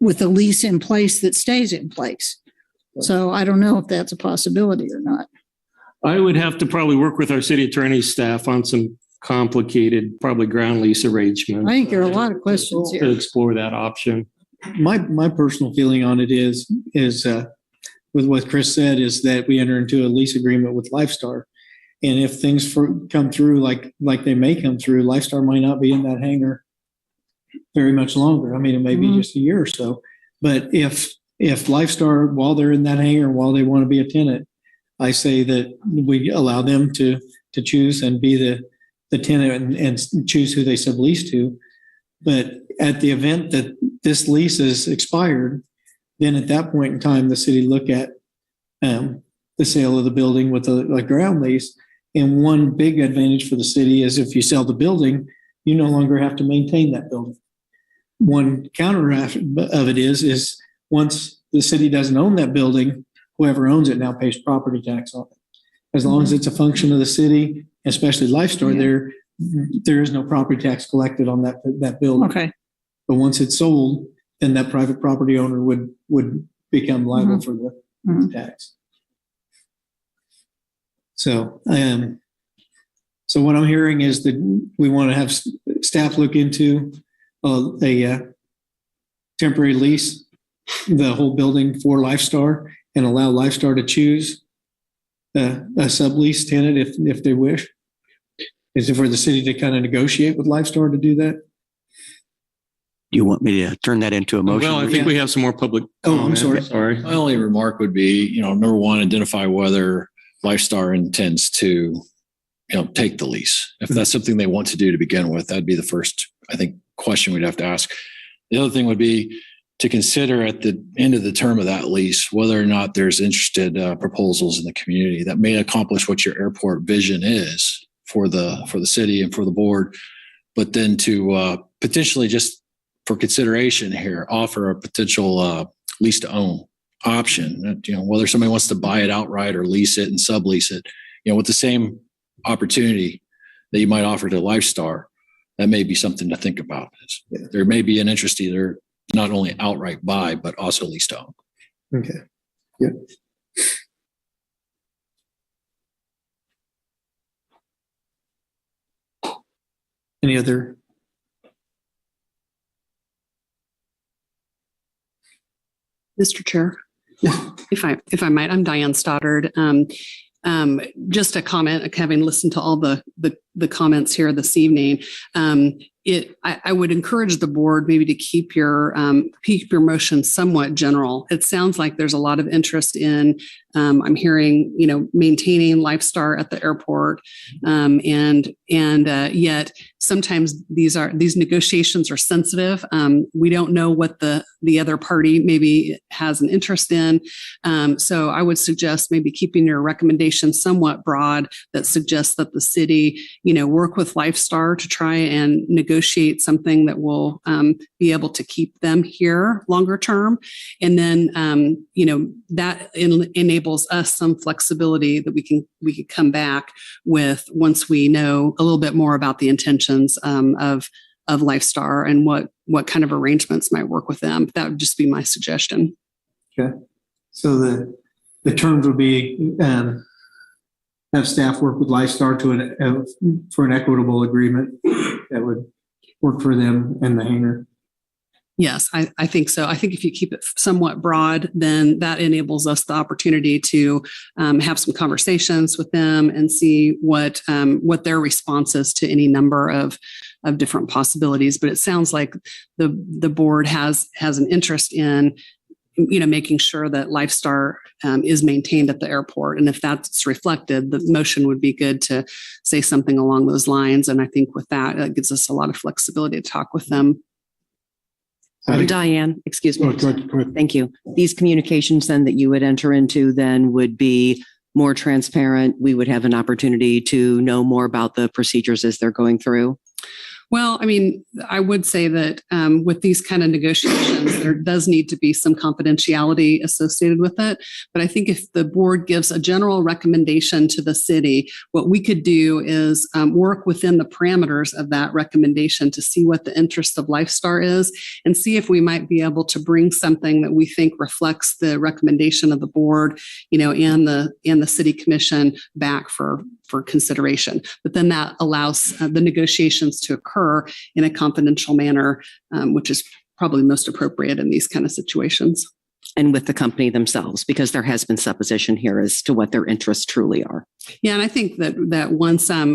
with a lease in place that stays in place. So I don't know if that's a possibility or not. I would have to probably work with our city attorney staff on some complicated, probably ground lease arrangement. I think there are a lot of questions To here. explore that option. My personal feeling on it is with what Chris said, is that we enter into a lease agreement with Lifestar. And if things come through like they may come through, Lifestar might not be in that hangar very much longer. I mean, it may be just a year or so. But if Lifestar, while they're in that hangar, while they want to be a tenant, I say that we allow them to choose and be the tenant and choose who they sublease to. But at the event that this lease is expired, then at that point in time, the city look at the sale of the building with a ground lease. And one big advantage for the city is if you sell the building, you no longer have to maintain that building. One counter of it is once the city doesn't own that building, whoever owns it now pays property tax on it. As long as it's a function of the city, especially Lifestar, there is no property tax collected on that building. Okay. But once it's sold, then that private property owner would become liable for the tax. So, so what I'm hearing is that we want to have staff look into a temporary lease, the whole building for Lifestar, and allow Lifestar to choose a sublease tenant if they wish. Is it for the city to kind of negotiate with Lifestar to do that? Do you want me to turn that into a motion? Well, I think we have some more public. Oh, I'm sorry. Sorry. My only remark would be, number one, identify whether Lifestar intends to, take the lease. If that's something they want to do to begin with, that'd be the first, I think, question we'd have to ask. The other thing would be to consider at the end of the term of that lease, whether or not there's interested proposals in the community that may accomplish what your airport vision is for the city and for the board, but then to potentially just for consideration here, offer a potential lease to own option, whether somebody wants to buy it outright or lease it and sublease it, with the same opportunity that you might offer to Lifestar, that may be something to think about. There may be an interest either not only outright buy, but also lease to own. Okay. Yeah. Any other? Mr. Chair, Yeah. if I might, I'm Diane Stoddard. Just a comment, having listened to all the comments here this evening. I would encourage the board maybe to keep your motion somewhat general. It sounds like there's a lot of interest in, I'm hearing, maintaining Lifestar at the airport, and yet sometimes these negotiations are sensitive. We don't know what the other party maybe has an interest in. So I would suggest maybe keeping your recommendation somewhat broad that suggests that the city, work with Lifestar to try and negotiate something that will be able to keep them here longer term. And then, that enables us some flexibility that we can come back with once we know a little bit more about the intentions of Lifestar and what kind of arrangements might work with them. That would just be my suggestion. Okay. So the terms would be have staff work with Lifestar for an equitable agreement that would work for them and the hangar. Yes, I think so. I think if you keep it somewhat broad, then that enables us the opportunity to have some conversations with them and see what their response is to any number of different possibilities. But it sounds like the board has an interest in making sure that Lifestar is maintained at the airport. And if that's reflected, the motion would be good to say something along those lines. And I think with that gives us a lot of flexibility to talk with them. Diane, excuse me. Go ahead. Thank you. These communications then that you would enter into then would be more transparent. We would have an opportunity to know more about the procedures as they're going through. Well, I mean, I would say that with these kind of negotiations, there does need to be some confidentiality associated with it. But I think if the board gives a general recommendation to the city, what we could do is work within the parameters of that recommendation to see what the interest of Lifestar is and see if we might be able to bring something that we think reflects the recommendation of the board, and the city commission back for for consideration. But then that allows the negotiations to occur in a confidential manner, which is probably most appropriate in these kind of situations. And with the company themselves, because there has been supposition here as to what their interests truly are. Yeah, and I think that once a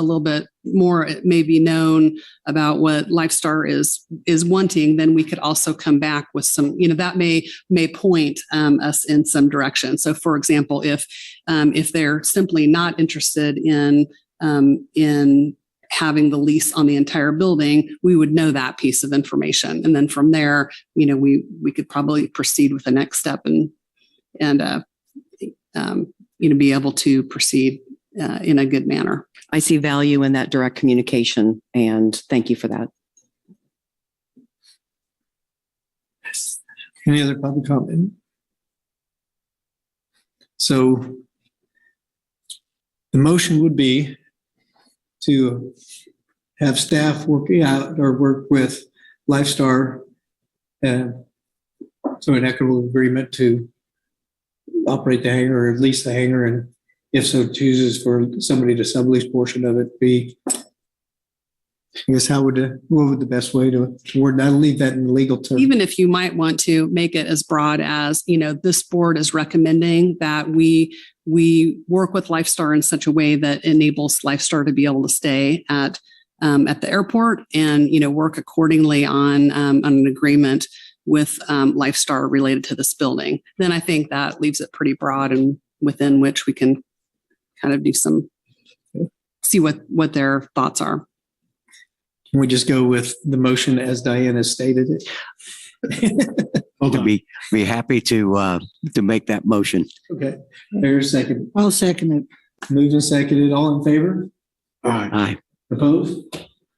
little bit more may be known about what Lifestar is wanting, then we could also come back with some, that may point us in some direction. So, for example, if they're simply not interested in having the lease on the entire building, we would know that piece of information, and then from there, we could probably proceed with the next step and be able to proceed in a good manner. I see value in that direct communication, and thank you for that. Any other public comment? So the motion would be to have staff work with Lifestar so an equitable agreement to operate the hangar or lease the hangar, and if so chooses for somebody to sublease portion of it be. I guess what would the best way to word that? I'll leave that in legal terms. Even if you might want to make it as broad as, this board is recommending that we work with Lifestar in such a way that enables Lifestar to be able to stay at the airport and, work accordingly on an agreement with Lifestar related to this building. Then I think that leaves it pretty broad and within which we can kind of do see what their thoughts are. Can we just go with the motion as Diane has stated it? I'd be happy to make that motion. Okay. There's a second. I'll second it. Moved and seconded. All in favor? Aye. Opposed?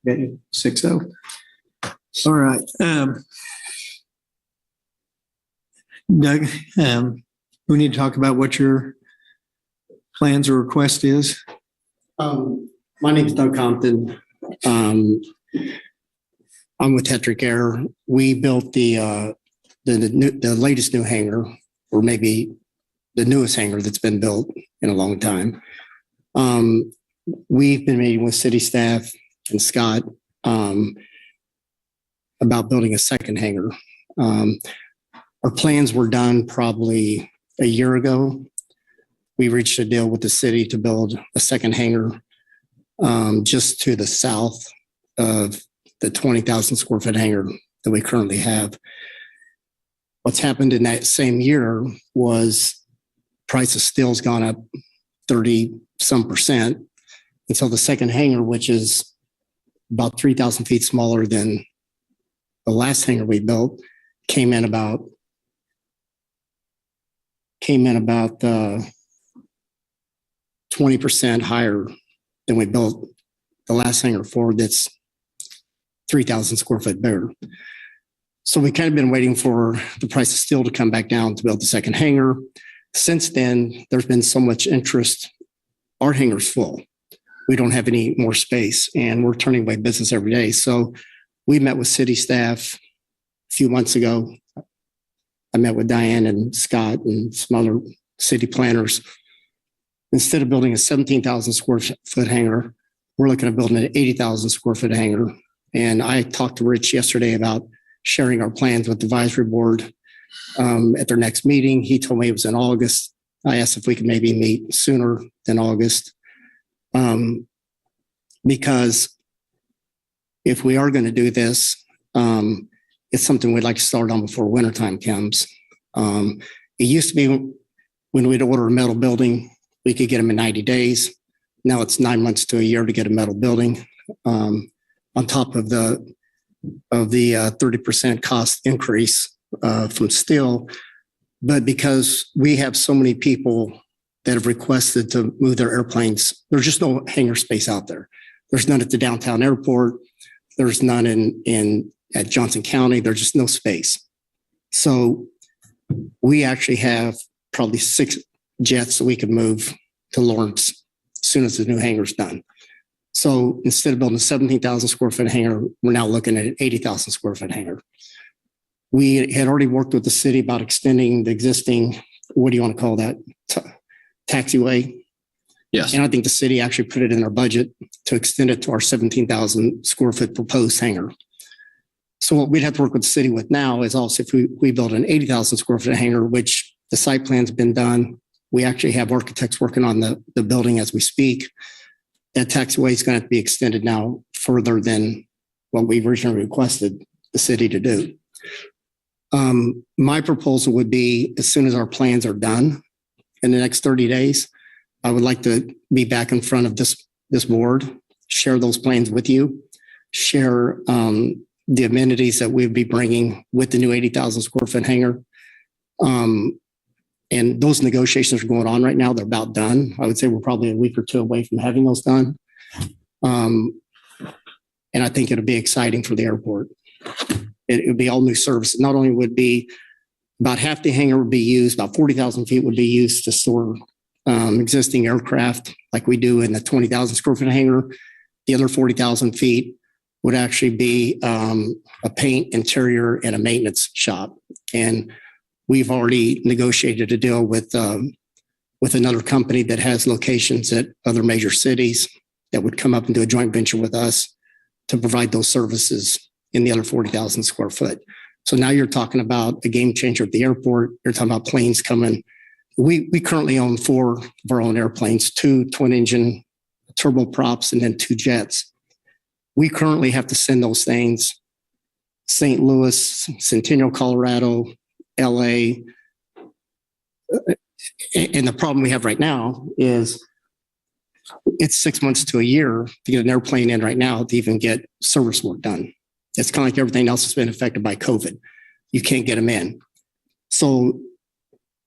Okay, 6-0. All right. Doug, we need to talk about what your plans or request is. My name is Doug Compton. I'm with Hetrick Air. We built the latest new hangar, or maybe the newest hangar that's been built in a long time. We've been meeting with city staff and Scott about building a second hangar. Our plans were done probably a year ago. We reached a deal with the city to build a second hangar just to the south of the 20,000 square foot hangar that we currently have. What's happened in that same year was price of steel's gone up 30% And so the second hangar, which is about 3,000 feet smaller than the last hangar we built, came in about 20% higher than we built the last hangar for, that's 3,000 square foot bigger. So we kind of been waiting for the price of steel to come back down to build the second hangar. Since then, there's been so much interest. Our hangar's full. We don't have any more space, and we're turning away business every day. So we met with city staff a few months ago. I met with Diane and Scott and some other city planners. Instead of building a 17,000 square foot hangar, we're looking at building an 80,000 square foot hangar. And I talked to Rich yesterday about sharing our plans with the advisory board at their next meeting. He told me it was in August. I asked if we could maybe meet sooner than August. Because if we are going to do this, it's something we'd like to start on before wintertime comes. It used to be when we'd order a metal building, we could get them in 90 days. Now it's 9 months to a year to get a metal building, on top of the 30% cost increase from steel. But because we have so many people that have requested to move their airplanes, there's just no hangar space out there. There's none at the downtown airport. There's none at Johnson County. There's just no space. So we actually have probably 6 jets that we could move to Lawrence as soon as the new hangar's done. So instead of building a 17,000 square foot hangar, we're now looking at an 80,000 square foot hangar. We had already worked with the city about extending the existing, what do you want to call that, taxiway. Yes. And I think the city actually put it in our budget to extend it to our 17,000 square foot proposed hangar. So what we'd have to work with the city with now is also if we build an 80,000 square foot hangar, which the site plan's been done. We actually have architects working on the building as we speak. That taxiway is going to have to be extended now further than what we originally requested the city to do. My proposal would be as soon as our plans are done in the next 30 days, I would like to be back in front of this board, share those plans with you, share the amenities that we'd be bringing with the new 80,000 square foot hangar. And those negotiations are going on right now. They're about done. I would say we're probably a week or two away from having those done. And I think it'll be exciting for the airport. It would be all new services. Not only would be about half the hangar would be used, about 40,000 feet would be used to store existing aircraft like we do in the 20,000 square foot hangar. The other 40,000 feet would actually be a paint, interior, and a maintenance shop. And we've already negotiated a deal with another company that has locations at other major cities that would come up and do a joint venture with us to provide those services in the other 40,000 square foot. So now you're talking about a game changer at the airport. You're talking about planes coming. We currently own 4 of our own airplanes, 2 twin engine turboprops and then 2 jets. We currently have to send those things St. Louis, Centennial, Colorado, LA. And the problem we have right now is it's 6 months to a year to get an airplane in right now to even get service work done. It's kind of like everything else that's been affected by COVID. You can't get them in. So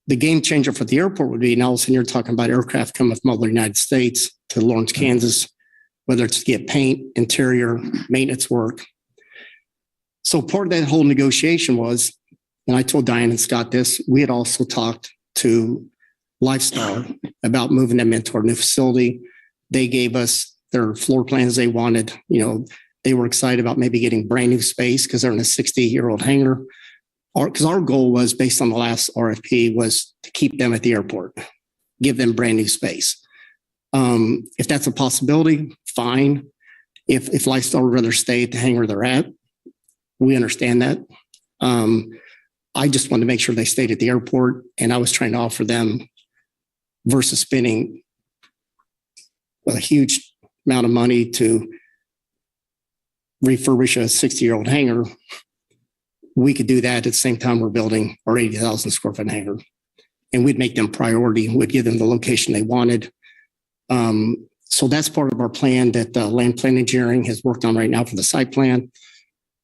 the game changer for the airport would be now all of a sudden you're talking about aircraft coming from all the United States to Lawrence, Kansas, whether it's to get paint, interior, maintenance work. So part of that whole negotiation was, and I told Diane and Scott this, we had also talked to Lifestar about moving them into our new facility. They gave us their floor plans they wanted. They were excited about maybe getting brand new space because they're in a 60-year-old hangar. Because our goal was, based on the last RFP, was to keep them at the airport, give them brand new space. If that's a possibility, fine. If Lifestyle would rather stay at the hangar they're at, we understand that. I just wanted to make sure they stayed at the airport, and I was trying to offer them versus spending a huge amount of money to refurbish a 60-year-old hangar. We could do that at the same time we're building our 80,000 square foot hangar, and we'd make them priority. We'd give them the location they wanted. So that's part of our plan that Land Plan Engineering has worked on right now for the site plan.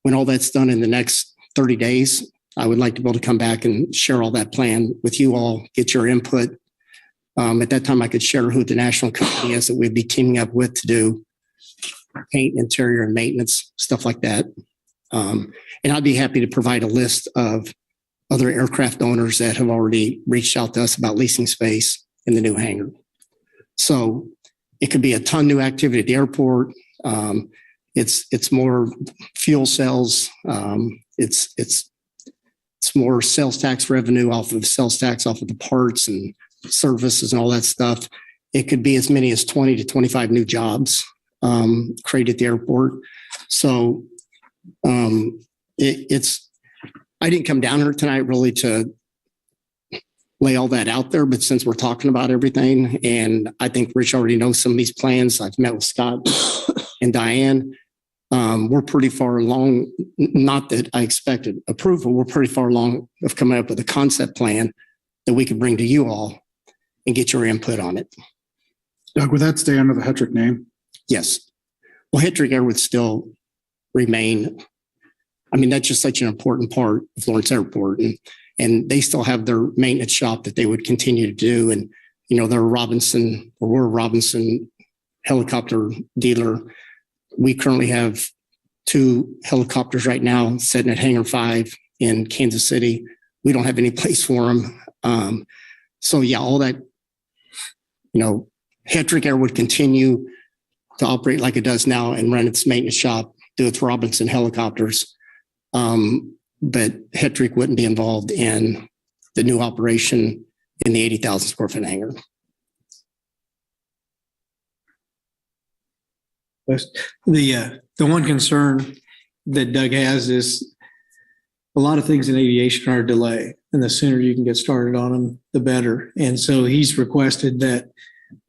When all that's done in the next 30 days, I would like to be able to come back and share all that plan with you all, get your input. At that time, I could share who the national company is that we'd be teaming up with to do paint, interior, and maintenance, stuff like that. And I'd be happy to provide a list of other aircraft owners that have already reached out to us about leasing space in the new hangar. So it could be a ton new activity at the airport. It's more fuel cells. It's more sales tax revenue off of the sales tax off of the parts and services and all that stuff. It could be as many as 20 to 25 new jobs created at the airport. So I didn't come down here tonight really to lay all that out there, but since we're talking about everything, and I think Rich already knows some of these plans, I've met with Scott and Diane. We're pretty far along, not that I expected approval, we're pretty far along of coming up with a concept plan that we could bring to you all and get your input on it. Doug, would that stay under the Hetrick name? Yes. Well, Hetrick Air would still remain. I mean, that's just such an important part of Lawrence Airport. And they still have their maintenance shop that they would continue to do. And, they're we're a Robinson helicopter dealer. We currently have 2 helicopters right now sitting at Hangar 5 in Kansas City. We don't have any place for them. So yeah, all that, Hetrick Air would continue to operate like it does now and run its maintenance shop, do its Robinson helicopters. But Hetrick wouldn't be involved in the new operation in the 80,000 square foot hangar. But the one concern that Doug has is a lot of things in aviation are a delay, and the sooner you can get started on them, the better. And so he's requested that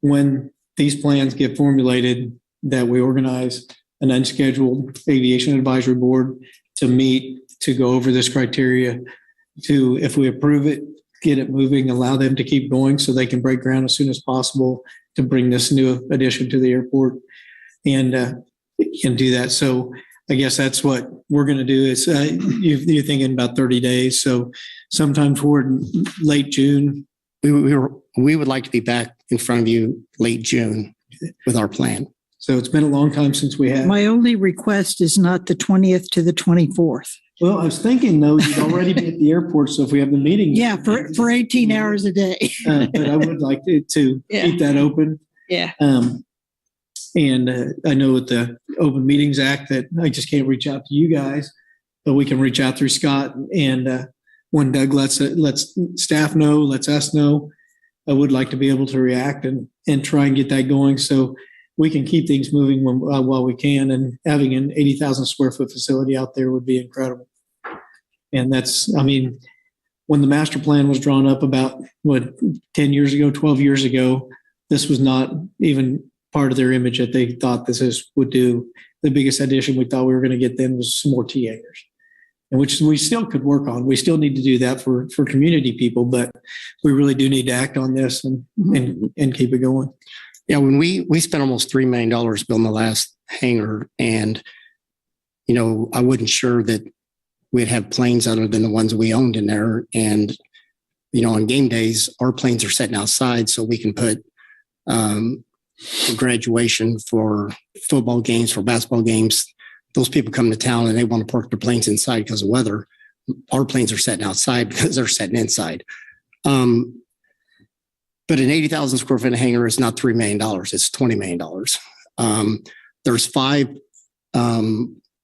when these plans get formulated, that we organize an unscheduled Aviation Advisory Board to meet, to go over this criteria, to, if we approve it, get it moving, allow them to keep going so they can break ground as soon as possible to bring this new addition to the airport and do that. So I guess that's what we're going to do is you're thinking about 30 days. So sometime toward late June. We would like to be back in front of you late June with our plan. So it's been a long time since we had. My only request is not the 20th to the 24th. Well, I was thinking though, you'd already be at the airport. So if we have the meeting. Yeah, for 18 hours a day. But I would like to keep that open. Yeah. And I know with the Open Meetings Act that I just can't reach out to you guys, but we can reach out through Scott. And when Doug lets staff know, lets us know, I would like to be able to react and try and get that going so we can keep things moving while we can. And having an 80,000 square foot facility out there would be incredible. And that's, I mean, when the master plan was drawn up about 10 years ago, 12 years ago, this was not even part of their image that they thought would do. The biggest addition we thought we were going to get then was some more T hangars, and which we still could work on. We still need to do that for community people, but we really do need to act on this and keep it going. Yeah, when we spent almost $3 million building the last hangar, and I wasn't sure that we'd have planes other than the ones we owned in there. And on game days, our planes are sitting outside, so we can put for graduation, for football games, for basketball games. Those people come to town and they want to park their planes inside because of weather. Our planes are sitting outside because they're sitting inside. But an 80,000 square foot hangar is not $3 million. It's $20 million. There's 5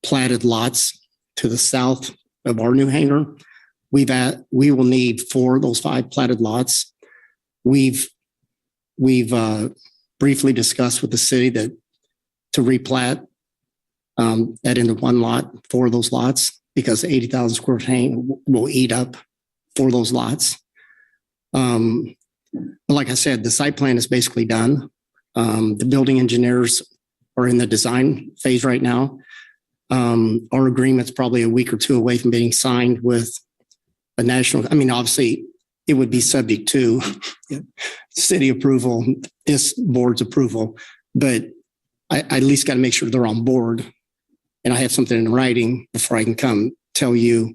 platted lots to the south of our new hangar. We will need 4 of those 5 platted lots. We've briefly discussed with the city that to replat that into one lot, 4 of those lots, because 80,000 square foot hangar will eat up 4 of those lots. But like I said, the site plan is basically done. The building engineers are in the design phase right now. Our agreement's probably a week or 2 away from being signed with a national. I mean, obviously, it would be subject to city approval, this board's approval, but I at least got to make sure they're on board, and I have something in writing before I can come tell you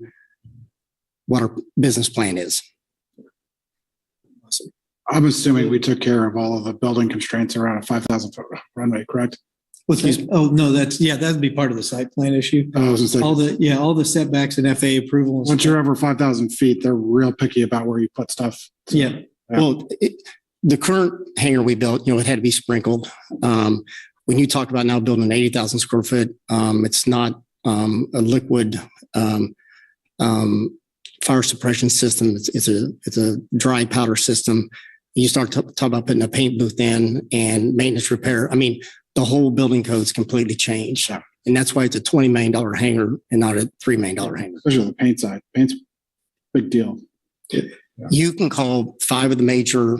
what our business plan is. Awesome. I'm assuming we took care of all of the building constraints around a 5,000 foot runway, correct? Oh, no, that'd be part of the site plan issue. I was gonna say, all the setbacks and FAA approval. And once stuff. you're over 5,000 feet, they're real picky about where you put stuff. So, yeah. Well, the current hangar we built, it had to be sprinkled. When you talk about now building an 80,000 square foot, it's not a liquid fire suppression system. It's a dry powder system. You start talking about putting a paint booth in and maintenance repair. I mean, the whole building code's completely changed. Yeah. And that's why it's a $20 million hangar and not a $3 million hangar. Especially on the paint side. Paint's a big deal. Yeah. You can call 5 of the major,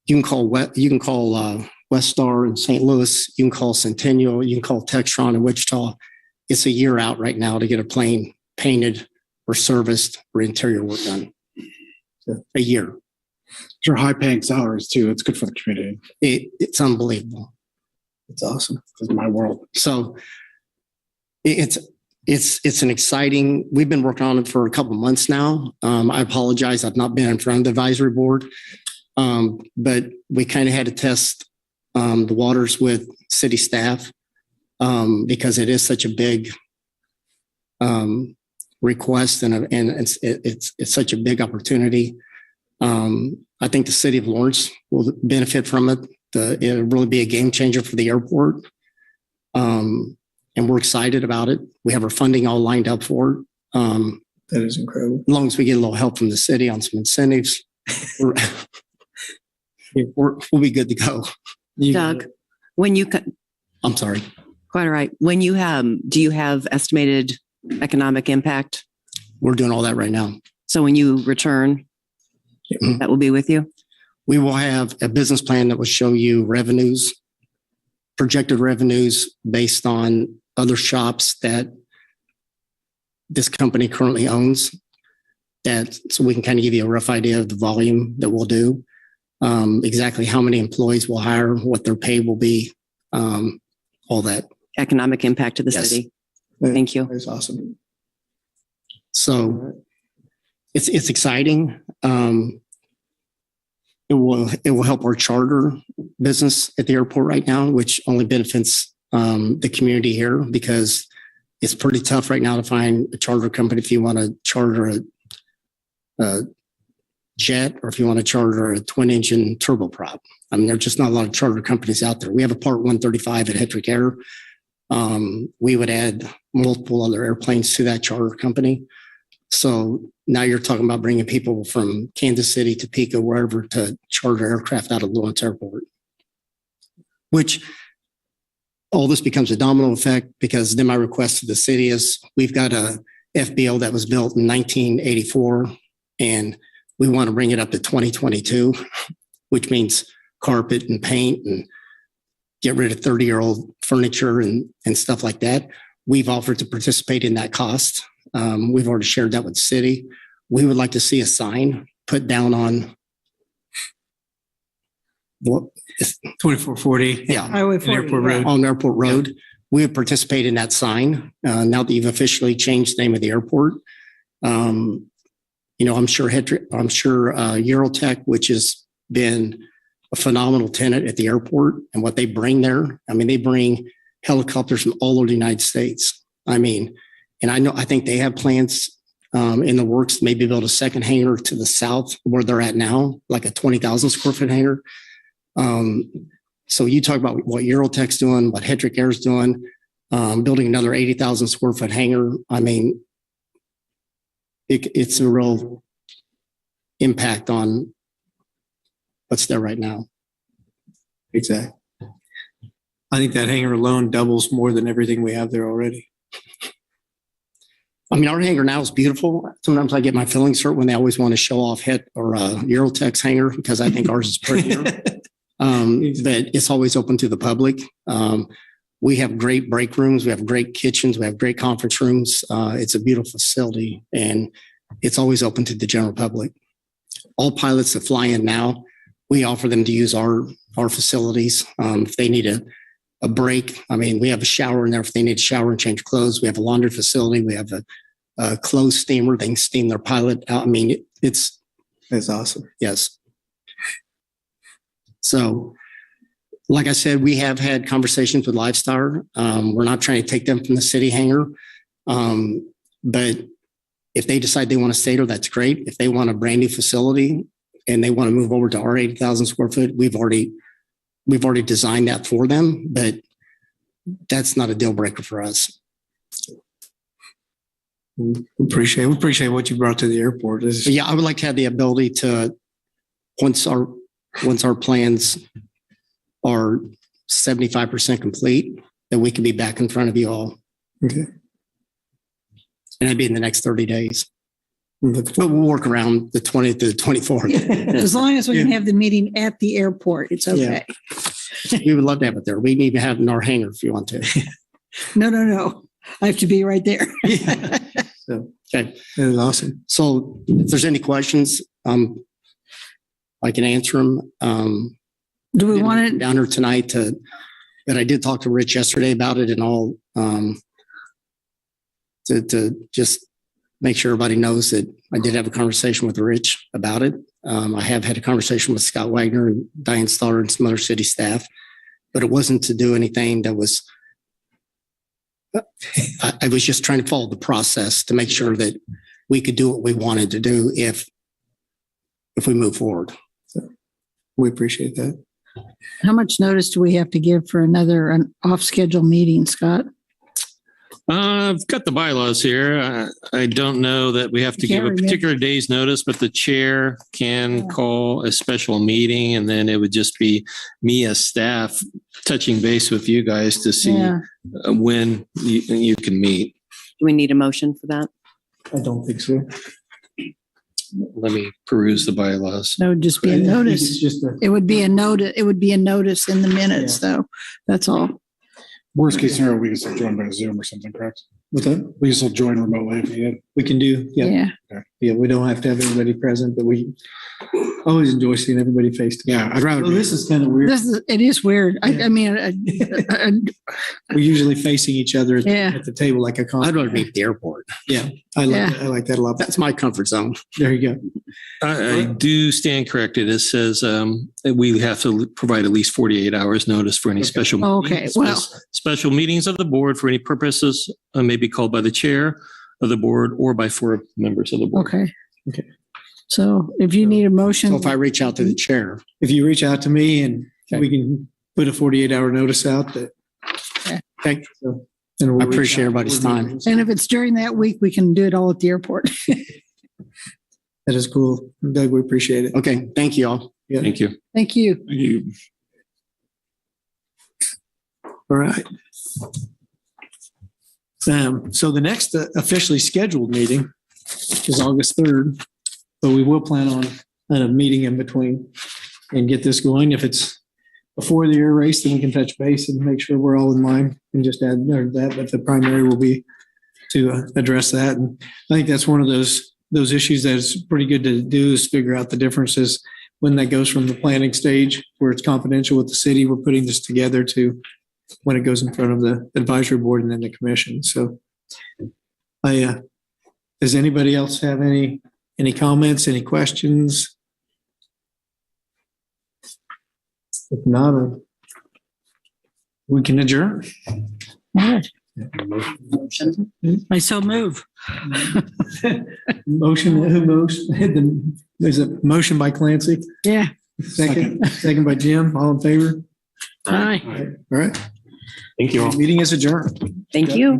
you can call Lifestar in St. Louis, you can call Centennial, you can call Textron in Wichita. It's a year out right now to get a plane painted or serviced or interior work done. A year. They're high paying salaries too. It's good for the community. It's unbelievable. It's awesome. It's my world. So it's an exciting, we've been working on it for a couple of months now. I apologize. I've not been in front of the advisory board. But we kind of had to test the waters with city staff because it is such a big request and it's such a big opportunity. I think the city of Lawrence will benefit from it. It'll really be a game changer for the airport. And we're excited about it. We have our funding all lined up for it. That is incredible. As long as we get a little help from the city on some incentives, we'll be good to go. Doug, when you I'm sorry. Quite all right. When you have, do you have estimated economic impact? We're doing all that right now. So when you return, that will be with you? We will have a business plan that will show you revenues, projected revenues based on other shops that this company currently owns. So we can kind of give you a rough idea of the volume that we'll do, exactly how many employees we'll hire, what their pay will be, all that. Economic impact to the Yes. city. Thank you. That's awesome. So it's exciting. It will help our charter business at the airport right now, which only benefits the community here, because it's pretty tough right now to find a charter company if you want to charter a jet, or if you want to charter a twin engine turboprop. I mean, there's just not a lot of charter companies out there. We have a Part 135 at Hetrick Air. We would add multiple other airplanes to that charter company. So now you're talking about bringing people from Kansas City, Topeka, wherever, to charter aircraft out of Lawrence Airport, which all this becomes a domino effect, because then my request to the city is, we've got a FBO that was built in 1984, and we want to bring it up to 2022, which means carpet and paint and get rid of 30-year-old furniture and stuff like that. We've offered to participate in that cost. We've already shared that with the city. We would like to see a sign put down on what 2440. Yeah. Highway 40. Airport Road. On Airport Road. We would participate in that sign. Now that you've officially changed the name of the airport. I'm sure Eurotech, which has been a phenomenal tenant at the airport, and what they bring there. I mean, they bring helicopters from all over the United States. I mean, and I think they have plans in the works to maybe build a second hangar to the south where they're at now, like a 20,000 square foot hangar. So you talk about what Eurotech's doing, what Hetrick Air's doing, building another 80,000 square foot hangar. I mean, it's a real impact on what's there right now. Exactly. I think that hangar alone doubles more than everything we have there already. I mean, our hangar now is beautiful. Sometimes I get my feelings hurt when they always want to show off Eurotech's hangar, because I think ours is prettier. But it's always open to the public. We have great break rooms. We have great kitchens. We have great conference rooms. It's a beautiful facility, and it's always open to the general public. All pilots that fly in now, we offer them to use our facilities. If they need a break, I mean, we have a shower in there if they need to shower and change clothes. We have a laundry facility. We have a clothes steamer. They can steam their pilot out. I mean, that's awesome. Yes. So, like I said, we have had conversations with Lifestar. We're not trying to take them from the city hangar. But if they decide they want to stay there, that's great. If they want a brand new facility and they want to move over to our 80,000 square foot, we've already designed that for them, but that's not a deal breaker for us. We appreciate what you brought to the airport. Yeah, I would like to have the ability to, once our plans are 75% complete, that we can be back in front of you all. Okay. And that'd be in the next 30 days. But we'll work around the 20th to the 24th. As long as we can have the meeting at the airport, it's okay. Yeah. We would love to have it there. We need to have it in our hangar if you want to. No. I have to be right there. Yeah. So, okay. That is awesome. So if there's any questions, I can answer them. Do we want it down here tonight but I did talk to Rich yesterday about it and all, to just make sure everybody knows that I did have a conversation with Rich about it. I have had a conversation with Scott Wagner and Diane Stoddard and some other city staff, but it wasn't to do anything that was, I was just trying to follow the process to make sure that we could do what we wanted to do if we move forward. So we appreciate that. How much notice do we have to give for an off-schedule meeting, Scott? I've got the bylaws here. I don't know that we have to give a particular day's notice, but the chair can call a special meeting, and then it would just be me as staff touching base with you guys to see when you can meet. Do we need a motion for that? I don't think so. Let me peruse the bylaws. That would just be a notice. It's just a, It would be a notice. It would be a notice in the minutes, though. That's all. Worst case scenario, we can still join by Zoom or something, correct? what's that? We can still join remotely if needed. We can do, yeah. Yeah, we don't have to have everybody present, but we always enjoy seeing everybody face to face. Yeah, I'd rather. Well, this is kind of weird. It is weird. I mean, We're usually facing each other at, at the table like a I'd con. rather be at the airport. Yeah, I like that a lot. That's my comfort zone. There you go. I do stand corrected. It says that we have to provide at least 48 hours notice for any special meetings. Special meetings of the board for any purposes may be called by the chair of the board or by 4 members of the board. Okay. So if you need a motion. So if I reach out to the chair. If you reach out to me and we can put a 48-hour notice out that. Okay. So, and we'll I appreciate everybody's time. And if it's during that week, we can do it all at the airport. That is cool. Doug, we appreciate it. Okay. Thank you all. Yeah. Thank you. Thank you. Thank you. All right. So the next officially scheduled meeting is August 3rd, but we will plan on a meeting in between and get this going. If it's before the air race, then we can touch base and make sure we're all in line and just add that. But the primary will be to address that. And I think that's one of those issues that's pretty good to do is figure out the differences when that goes from the planning stage where it's confidential with the city. We're putting this together to when it goes in front of the advisory board and then the commission. So does anybody else have any comments, any questions? If not, we can adjourn. All right. I so move. Motion. There's a motion by Clancy. Yeah. Second by Jim. All in favor? Aye. All right. Thank you all. Meeting is adjourned. Thank you.